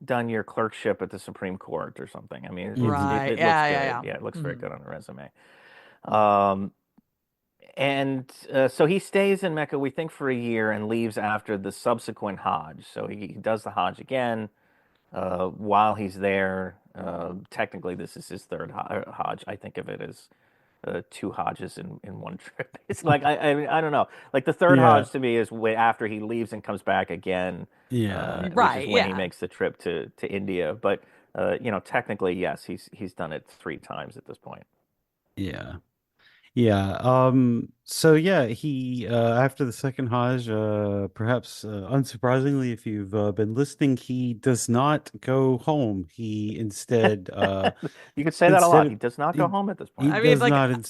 C: done your clerkship at the Supreme Court or something. I mean,
B: Right.
C: it looks
B: Yeah, yeah,
C: good.
B: yeah.
C: Yeah, it looks very
B: Mhm.
C: good on a resume. Um, and so he stays in Mecca, we think, for a year, and leaves after the subsequent Hajj. So he does the Hajj again while he's there. Technically, this is his third Hajj. I think of it as two Hajjes in one trip. It's like, I don't know. Like the third
A: Yeah.
C: Hajj to me is way after he leaves and comes back again,
A: Yeah.
C: which is
B: Right.
C: when he
B: Yeah.
C: makes the trip to India. But technically, yes, he's done it 3 times at this point.
A: Yeah. Yeah. So yeah, he after the second Hajj, perhaps unsurprisingly, if you've been listening, he does not go home. He instead
C: You could say that a lot.
A: instead
C: He does not go
A: he,
C: home at this
A: he
C: point.
B: I mean,
A: does
B: like
A: not go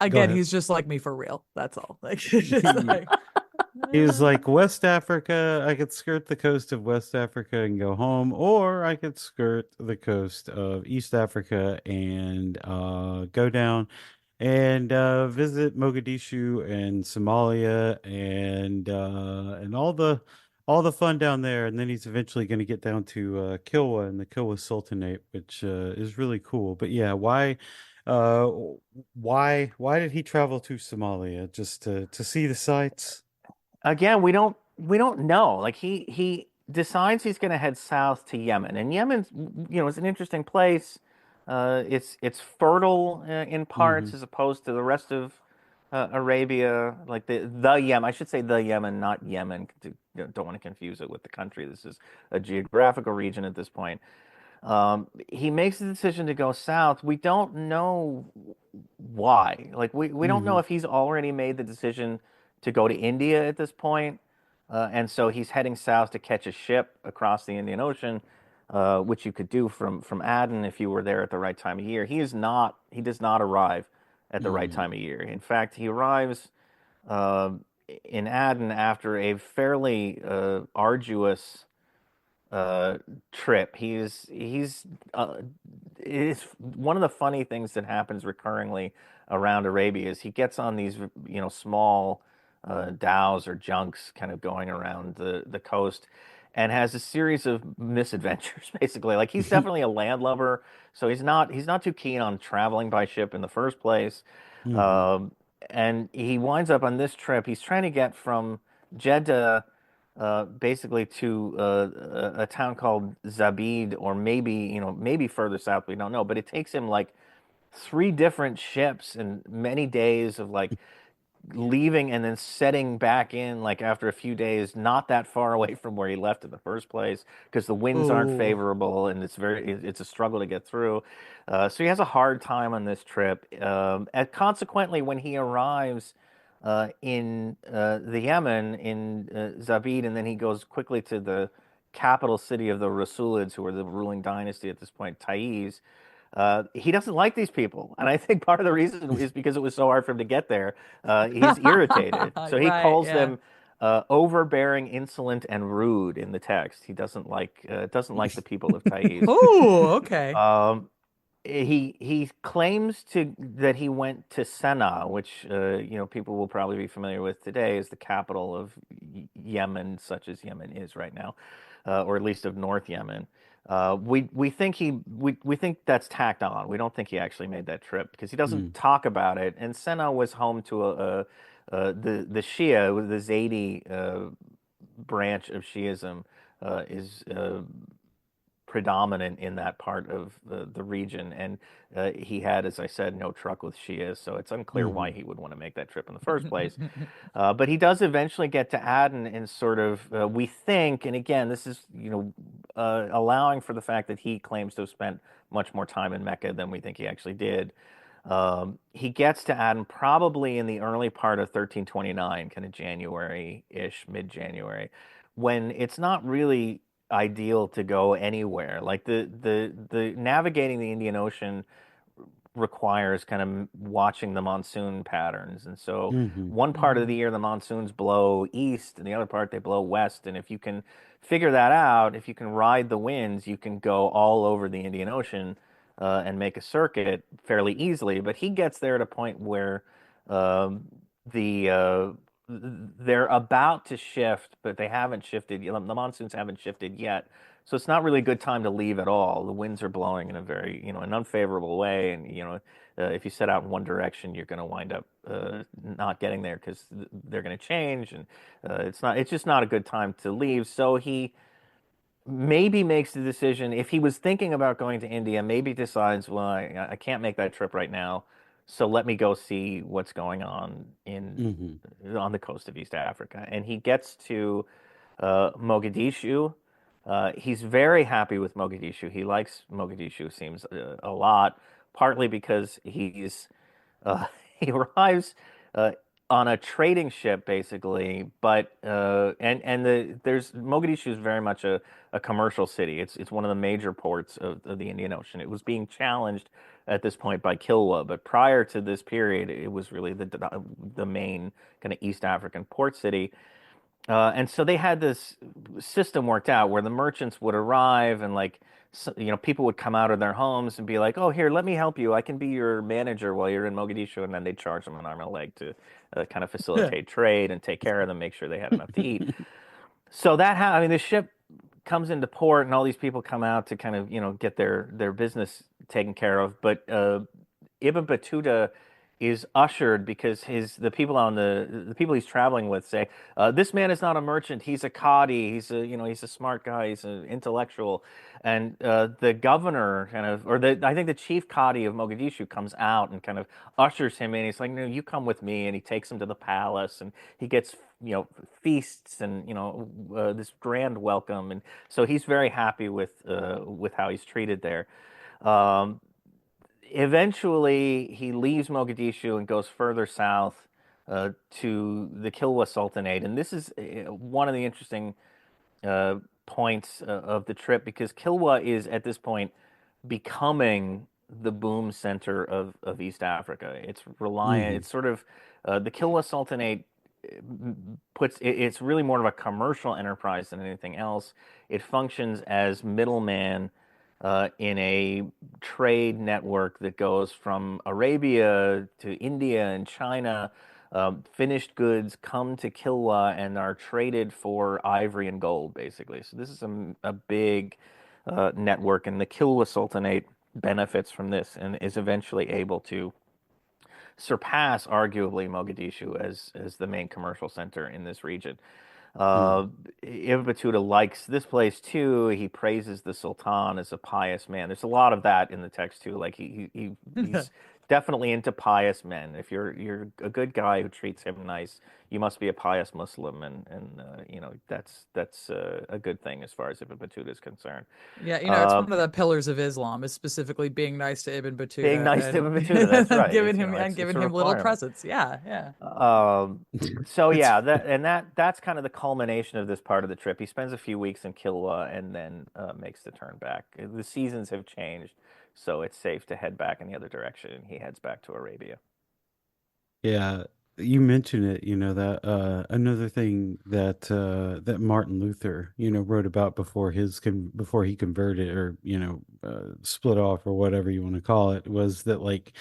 B: again,
A: ahead.
B: he's just like me for real. That's all. Like, just like,
A: He was like, West Africa, I could skirt the coast of West Africa and go home, or I could skirt the coast of East Africa and go down and visit Mogadishu and Somalia and all the fun down there. And then he's eventually going to get down to Kilwa and the Kilwa Sultanate, which is really cool. But yeah, uh, why did he travel to Somalia? Just to see the sights?
C: Again, we don't know. Like he decides he's going to head south to Yemen, and Yemen, is an interesting place. It's fertile in
A: Hmm.
C: parts as opposed to the rest of Arabia. Like the Yemen, I should say the Yemen, not Yemen. Don't want to confuse it with the country. This is a geographical region at this point. He makes the decision to go south. We don't know why. Like we don't know
A: Hmm.
C: if he's already made the decision to go to India at this point, and so he's heading south to catch a ship across the Indian Ocean, which you could do from Aden if you were there at the right time of year. He is not. He does not arrive at the right
A: Hmm.
C: time of year. In fact, he arrives uh, in Aden after a fairly arduous uh, trip. He's it's one of the funny things that happens recurringly around Arabia is he gets on these small dhows or junks kind of going around the coast and has a series of misadventures basically. Like he's definitely a landlubber, so he's not too keen on traveling by ship in the first place.
A: Hmm.
C: Um, and he winds up on this trip. He's trying to get from Jeddah basically to a town called Zabid, or maybe further south. We don't know, but it takes him like three different ships and many days of like leaving and then setting back in like after a few days, not that far away from where he left in the first place, because the winds aren't
B: Oh.
C: favorable and it's a struggle to get through. So he has a hard time on this trip. And consequently, when he arrives in the Yemen in Zabid, and then he goes quickly to the capital city of the Rasulids, who are the ruling dynasty at this point, Taiz. He doesn't like these people, and I think part of the reason is because it was so hard for him to get there. He's irritated, so he
B: Right,
C: calls
B: yeah.
C: them overbearing, insolent, and rude in the text. He doesn't like the people of Taiz.
B: Oh, okay.
C: Um, he claims to that he went to Sana'a, which people will probably be familiar with today as the capital of Yemen, such as Yemen is right now, or at least of North Yemen. We think that's tacked on. We don't think he actually made that trip because he doesn't talk about it. And Sana'a was home to the Shia, the Zaydi branch of Shiism, is predominant in that part of the region. And he had, as I said, no truck with Shias, so it's unclear why
A: Hmm.
C: he would want to make that trip in the first place. But he does eventually get to Aden and sort of, we think, and again, this is, allowing for the fact that he claims to have spent much more time in Mecca than we think he actually did. He gets to Aden probably in the early part of 1329, kind of January-ish, mid-January, when it's not really ideal to go anywhere. Like the navigating the Indian Ocean requires kind of watching the monsoon patterns. And so
A: Hmm.
C: one part of the
B: Mhm.
C: year the monsoons blow east and the other part they blow west. And if you can figure that out, if you can ride the winds, you can go all over the Indian Ocean and make a circuit fairly easily. But he gets there at a point where um, the they're about to shift, but they haven't shifted. The monsoons haven't shifted yet. So it's not really a good time to leave at all. The winds are blowing in a very, an unfavorable way, and if you set out in one direction, you're going to wind up not getting there because they're going to change, and it's just not a good time to leave. So he maybe makes the decision. If he was thinking about going to India, maybe decides, well, I can't make that trip right now, so let me go see what's going on
A: Hmm.
C: on the coast of East Africa. And he gets to Mogadishu. He's very happy with Mogadishu. He likes Mogadishu, seems a lot, partly because he arrives uh, on a trading ship basically, but there's Mogadishu is very much a commercial city. It's one of the major ports of the Indian Ocean. It was being challenged at this point by Kilwa, but prior to this period, it was really the main kind of East African port city. And so they had this system worked out where the merchants would arrive and like people would come out of their homes and be like, "Oh, here, let me help you. I can be your manager while you're in Mogadishu," and then they'd charge them an arm and a leg to kind of facilitate trade and take care of them, make sure they had enough to eat. So I mean, the ship comes into port and all these people come out to kind of get their business taken care of. But Ibn Battuta is ushered because the people on the people he's traveling with say, this man is not a merchant, he's a Qadi, he's a smart guy, he's an intellectual. And the governor kind of, or the I think the chief Qadi of Mogadishu comes out and kind of ushers him in. He's like, no, you come with me, and he takes him to the palace, and he gets feasts and this grand welcome, and so he's very happy with how he's treated there. Um, Eventually, he leaves Mogadishu and goes further south to the Kilwa Sultanate. And this is one of the interesting uh, points of the trip because Kilwa is at this point becoming the boom center of East Africa. It's reliant,
A: Hmm.
C: it's sort of the Kilwa Sultanate it's really more of a commercial enterprise than anything else. It functions as middleman in a trade network that goes from Arabia to India and China. Finished goods come to Kilwa and are traded for ivory and gold, basically. So this is a big network, and the Kilwa Sultanate benefits from this and is eventually able to surpass, arguably, Mogadishu as the main commercial center in this region.
A: Hmm.
C: Uh, Ibn Battuta likes this place too. He praises the Sultan as a pious man. There's a lot of that in the text too. Like he's definitely into pious men. If you're a good guy who treats him nice, you must be a pious Muslim, and that's a good thing as far as Ibn Battuta is concerned.
B: Yeah, it's
C: Uh,
B: one of the pillars of Islam is specifically being nice to Ibn
C: Being
B: Battuta
C: nice to Ibn Battuta, that's
B: and
C: right.
B: giving
C: It's
B: him and
C: it's
B: giving
C: a
B: him little
C: requirement.
B: presents. Yeah, yeah.
C: So
A: It's
C: yeah, that's kind of the culmination of this part of the trip. He spends a few weeks in Kilwa and then makes the turn back. The seasons have changed, so it's safe to head back in the other direction. And he heads back to Arabia.
A: Yeah, you mentioned it, that another thing that that Martin Luther, wrote about before before he converted or, split off or whatever you want to call it, was that like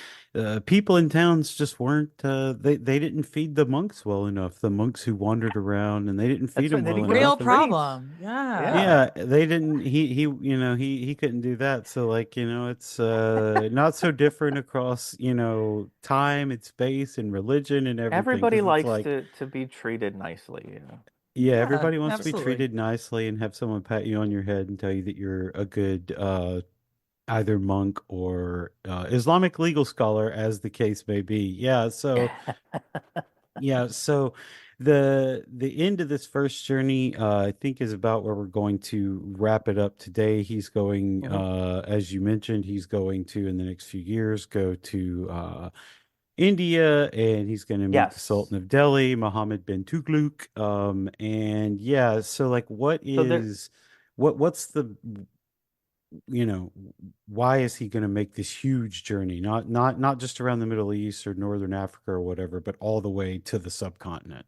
A: people in towns just weren't they didn't feed the monks well enough. The monks who wandered around and they didn't feed
C: That's right.
A: them
C: They
A: well
C: didn't give them
B: Real
A: enough. And
C: streets.
B: problem. Yeah.
C: Yeah.
A: yeah, they didn't he couldn't do that. So like, it's not so different across, time and space and religion and everything
C: Everybody
A: because it's
C: likes
A: like
C: to be treated nicely.
A: yeah,
B: Yeah,
A: everybody wants to be
B: absolutely.
A: treated nicely and have someone pat you on your head and tell you that you're a good either monk or Islamic legal scholar as the case may be. Yeah, so the end of this first journey, I think, is about where we're going to wrap it up today. He's going,
C: Mhm.
A: as you mentioned, he's going to in the next few years go to India, and he's going to meet the
C: Yes.
A: Sultan of Delhi, Mohammed bin Tughlaq. And yeah, so like,
C: So there.
A: what's the you know why is he going to make this huge journey, not just around the Middle East or Northern Africa or whatever, but all the way to the subcontinent?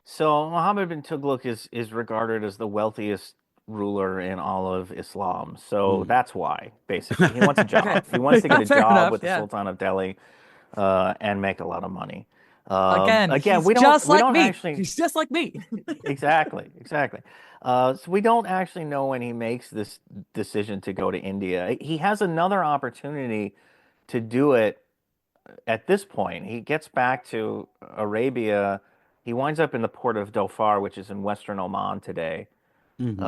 C: So Mohammed bin Tughlaq is regarded as the wealthiest ruler in all of Islam. So
A: Mm.
C: that's why, basically. He wants a
B: Okay.
C: job. He wants to get
B: Yeah,
C: a
B: fair
C: job
B: enough.
C: with the
B: Yeah.
C: Sultan of Delhi and make a lot of money.
B: Again,
C: Again,
B: he's just
C: we
B: like
C: don't
B: me.
C: actually
B: He's just like me.
C: exactly. So we don't actually know when he makes this decision to go to India. He has another opportunity to do it at this point. He gets back to Arabia. He winds up in the port of Dhofar, which is in western Oman today.
A: Hmm.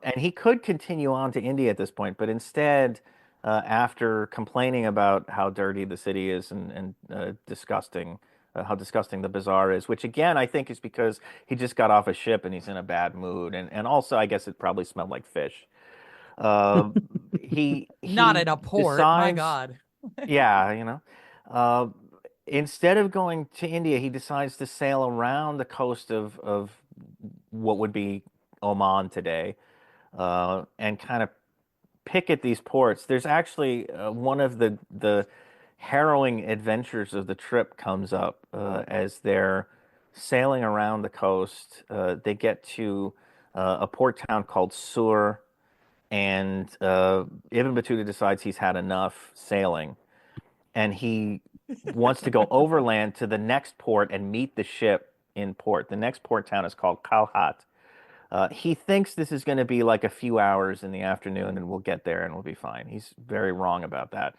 C: And he could continue on to India at this point, but instead, after complaining about how dirty the city is and disgusting, how disgusting the bazaar is, which again I think is because he just got off a ship and he's in a bad mood, and also I guess it probably smelled like fish. Uh,
B: Not
C: he
B: in a port. My
C: decides,
B: God.
C: yeah, uh, instead of going to India, he decides to sail around the coast of what would be Oman today and kind of pick at these ports. There's actually one of the harrowing adventures of the trip comes up as they're sailing around the coast. They get to a port town called Sur, and Ibn Battuta decides he's had enough sailing, and he wants to go overland to the next port and meet the ship in port. The next port town is called Kalhat. He thinks this is going to be like a few hours in the afternoon and we'll get there and we'll be fine. He's very wrong about that.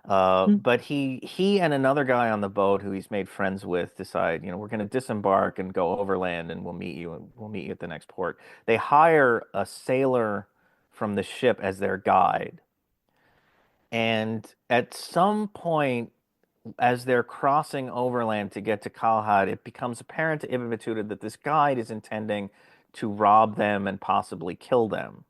A: Hmm.
C: But he and another guy on the boat who he's made friends with decide, we're going to disembark and go overland, and we'll meet you at the next port. They hire a sailor from the ship as their guide. And at some point, as they're crossing overland to get to Kalhad, it becomes apparent to Ibn Battuta that this guide is intending to rob them and possibly kill them.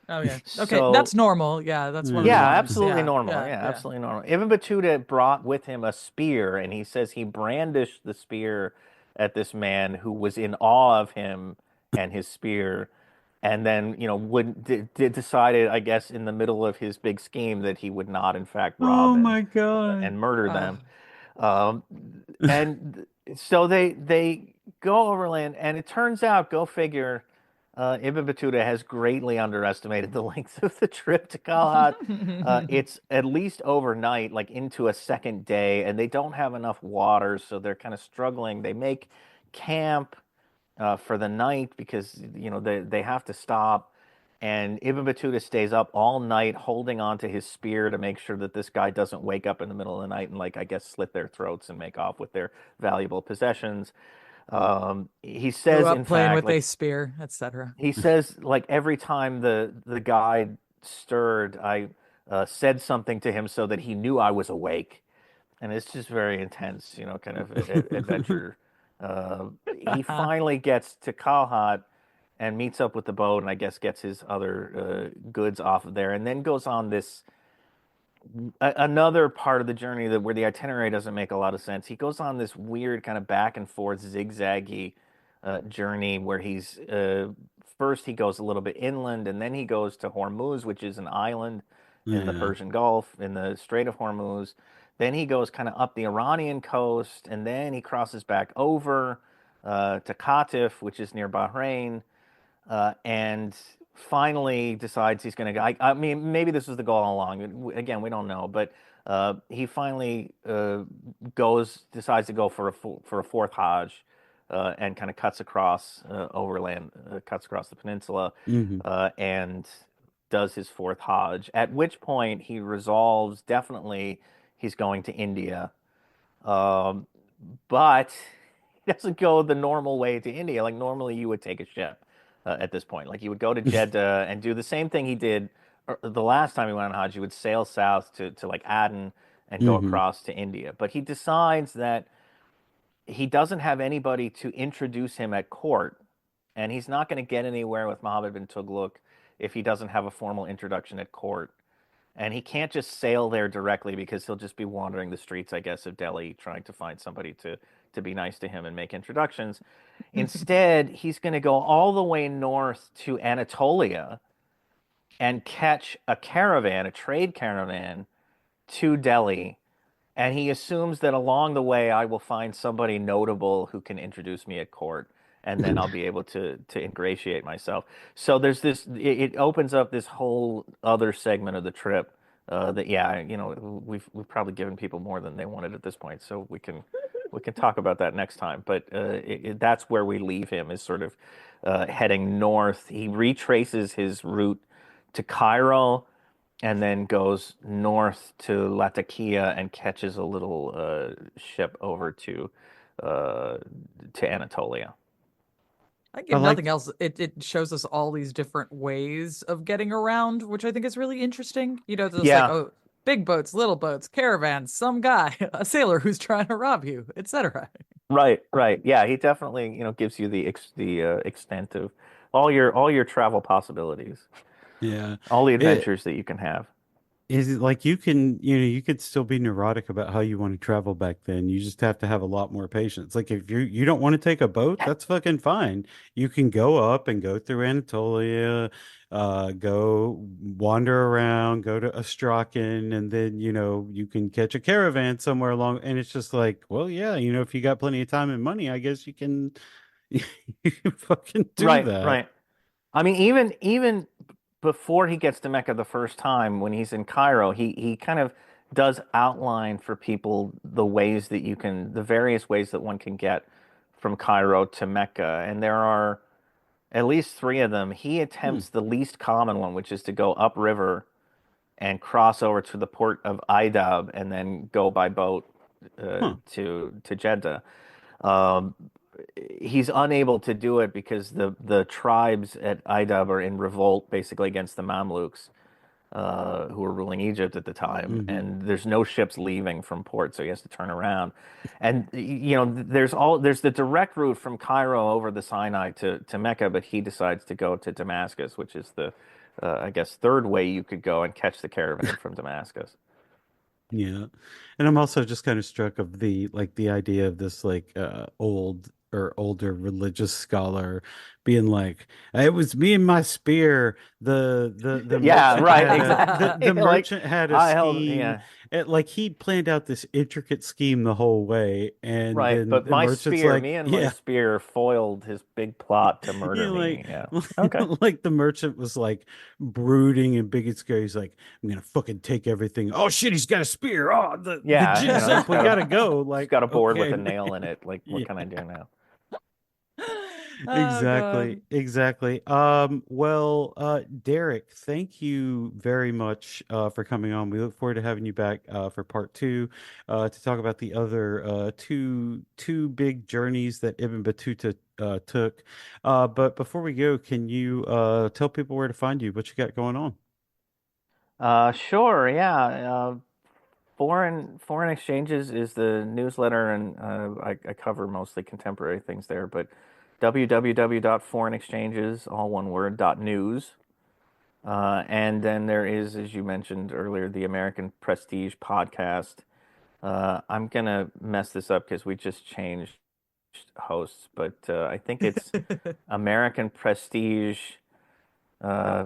B: Oh yeah. Okay,
C: So
B: that's normal. Yeah, that's one of the
C: yeah,
A: Yeah.
B: norms.
C: absolutely
B: Yeah,
C: normal.
B: yeah,
C: Yeah,
B: yeah.
C: absolutely normal. Ibn Battuta brought with him a spear, and he says he brandished the spear at this man who was in awe of him and his spear, and then, would decided, I guess, in the middle of his big scheme that he would not, in fact, rob
A: Oh my God.
C: and murder
B: Uh,
C: them. Um, and so they go overland, and it turns out, go figure, Ibn Battuta has greatly underestimated the length of the trip to Kalhat. It's at least overnight, like into a second day, and they don't have enough water, so they're kind of struggling. They make camp for the night because they have to stop. And Ibn Battuta stays up all night holding on to his spear to make sure that this guy doesn't wake up in the middle of the night and, like, I guess, slit their throats and make off with their valuable possessions. He
B: grew
C: says, in
B: up playing
C: fact,
B: with a
C: like
B: spear, etc.
C: he says, like every time the guy stirred, I said something to him so that he knew I was awake, and it's just very intense, kind of adventure. He finally gets to Kalhat and meets up with the boat, and I guess gets his other goods off of there, and then goes on this another part of the journey that where the itinerary doesn't make a lot of sense. He goes on this weird kind of back and forth zigzaggy journey where he's first he goes a little bit inland, and then he goes to Hormuz, which is an island in the
A: Yeah.
C: Persian Gulf in the Strait of Hormuz. Then he goes kind of up the Iranian coast, and then he crosses back over to Qatif, which is near Bahrain, and finally decides he's going to go. I mean, maybe this was the goal all along. Again, we don't know, but he finally decides to go for a fourth Hajj, and kind of cuts across overland, cuts across the peninsula,
A: Hmm.
C: and does his fourth Hajj. At which point he resolves definitely he's going to India, um, but he doesn't go the normal way to India. Like normally you would take a ship at this point. Like you would go to Jeddah and do the same thing he did the last time he went on Hajj. He would sail south to like Aden and go
A: Hmm.
C: across to India. But he decides that he doesn't have anybody to introduce him at court, and he's not going to get anywhere with Mohammed bin Tughlaq if he doesn't have a formal introduction at court. And he can't just sail there directly because he'll just be wandering the streets, I guess, of Delhi trying to find somebody to be nice to him and make introductions. Instead, he's going to go all the way north to Anatolia and catch a caravan, a trade caravan to Delhi, and he assumes that along the way I will find somebody notable who can introduce me at court, and then I'll be able to ingratiate myself. So there's this. It opens up this whole other segment of the trip. That yeah, we've probably given people more than they wanted at this point, so we can talk about that next time. But that's where we leave him, is sort of heading north. He retraces his route to Cairo and then goes north to Latakia and catches a little ship over uh, to Anatolia.
B: Like
A: I
B: if nothing
A: like,
B: else, it shows us all these different ways of getting around, which I think is really interesting. Just like,
C: Yeah,
B: oh, big boats, little boats, caravans, some guy, a sailor who's trying to rob you, etc.
C: right, right. Yeah, he definitely, gives you the extent of all your travel possibilities,
A: yeah.
C: all the
A: It
C: adventures that you can have.
A: is it like you could still be neurotic about how you want to travel back then. You just have to have a lot more patience. Like if you don't want to take a boat, that's fucking fine. You can go up and go through Anatolia, go wander around, go to Astrakhan, and then you can catch a caravan somewhere along. And it's just like, well, yeah, if you got plenty of time and money, I guess you can you can fucking do
C: Right,
A: that.
C: right. I mean, even before he gets to Mecca the first time, when he's in Cairo, he kind of does outline for people the various ways that one can get from Cairo to Mecca, and there are at least three of them. He
A: Hmm.
C: attempts the least common one, which is to go upriver and cross over to the port of Aydab and then go by boat
A: Huh.
C: to Jeddah. Um, he's unable to do it because the tribes at Aydab are in revolt basically against the Mamluks, who were ruling Egypt at the time,
A: Hmm.
C: and there's no ships leaving from port, so he has to turn around. And there's the direct route from Cairo over the Sinai to Mecca, but he decides to go to Damascus, which is the I guess third way you could go and catch the caravan from Damascus.
A: Yeah. And I'm also just kind of struck of the idea of this old or older religious scholar being like, it was me and my spear. The
C: Yeah,
A: merchant
C: right,
A: had
C: exactly.
A: the
C: Like
A: merchant had a
C: I held,
A: scheme.
C: yeah.
A: Like he planned out this intricate scheme the whole way, and
C: Right,
A: then
C: but
A: the merchant's like,
C: me and my
A: yeah.
C: spear foiled his big plot to
A: You
C: murder
A: know,
C: me.
A: like
C: Yeah. Okay.
A: like the merchant was like brooding and big and scary. He's like, I'm gonna fucking take everything. Oh shit, he's got a spear. Oh, the
C: Yeah,
A: jig's
C: he's
A: up. We
C: got
A: gotta go.
C: he's
A: Like,
C: got a board with
A: okay.
C: a nail in it. Like, what
A: Yeah.
C: can I do now?
B: Oh
A: Exactly,
B: God.
A: exactly. Well, Derek, thank you very much for coming on. We look forward to having you back for part two, to talk about the other two big journeys that Ibn Battuta took. But before we go, can you tell people where to find you, what you got going on?
C: Sure, yeah. Foreign Exchanges is the newsletter, and I cover mostly contemporary things there. But www.foreignexchanges, all one word, .news. And then there is, as you mentioned earlier, the American Prestige podcast. I'm gonna mess this up because we just changed hosts, but I think it's American Prestige uh,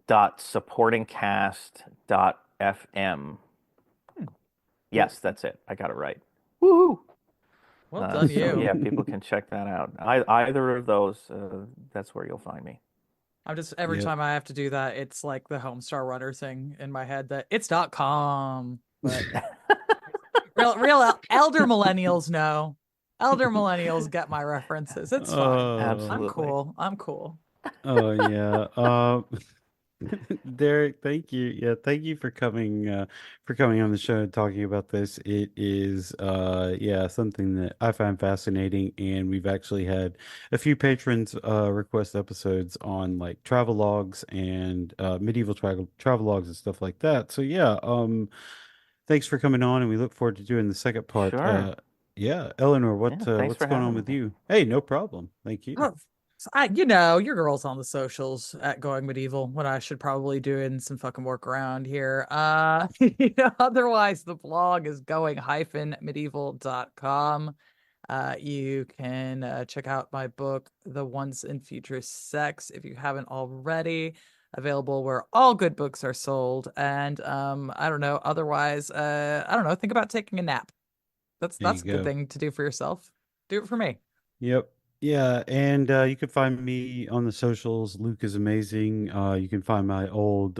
C: dot supportingcast dot FM.
B: Cool.
C: Yes, that's it. I got it right. Woo!
B: Well done,
C: So
B: you.
C: yeah, people can check that out. Either of those, that's where you'll find me.
B: I'm just every
A: Yep.
B: time I have to do that, it's like the Homestar Runner thing in my head that it's .com, but real elder millennials know. Elder millennials get my references. It's fine. I'm
C: Absolutely.
B: cool. I'm cool.
A: Oh yeah. Derek, thank you. Yeah, thank you for coming on the show and talking about this. It is yeah, something that I find fascinating, and we've actually had a few patrons request episodes on like travel logs and medieval travel logs and stuff like that. So yeah, thanks for coming on, and we look forward to doing the second part.
C: Sure.
A: Yeah, Eleanor,
C: Yeah, thanks
A: what's
C: for
A: going on
C: having
A: with
C: me.
A: you? Hey, no problem. Thank you.
B: Oh, your girl's on the socials at Going Medieval, what I should probably doing some fucking work around here. Otherwise the blog is going-medieval.com. You can check out my book, The Once and Future Sex, if you haven't already. Available where all good books are sold. And I don't know, otherwise, I don't know, think about taking a nap. That's
A: There you
B: that's a good
A: go.
B: thing to do for yourself. Do it for me.
A: Yep. Yeah, and you can find me on the socials. Luke is amazing. You can find my old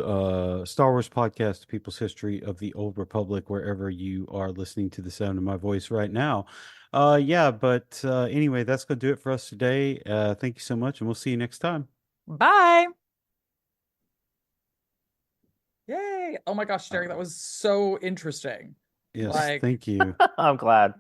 A: Star Wars podcast, People's History of the Old Republic, wherever you are listening to the sound of my voice right now. Yeah, but anyway, that's gonna do it for us today. Thank you so much, and we'll see you next time.
B: Bye. Yay. Oh my gosh,
A: All
B: Derek, that
A: right.
B: was so interesting.
A: Yes,
B: Like,
A: thank you.
C: I'm glad.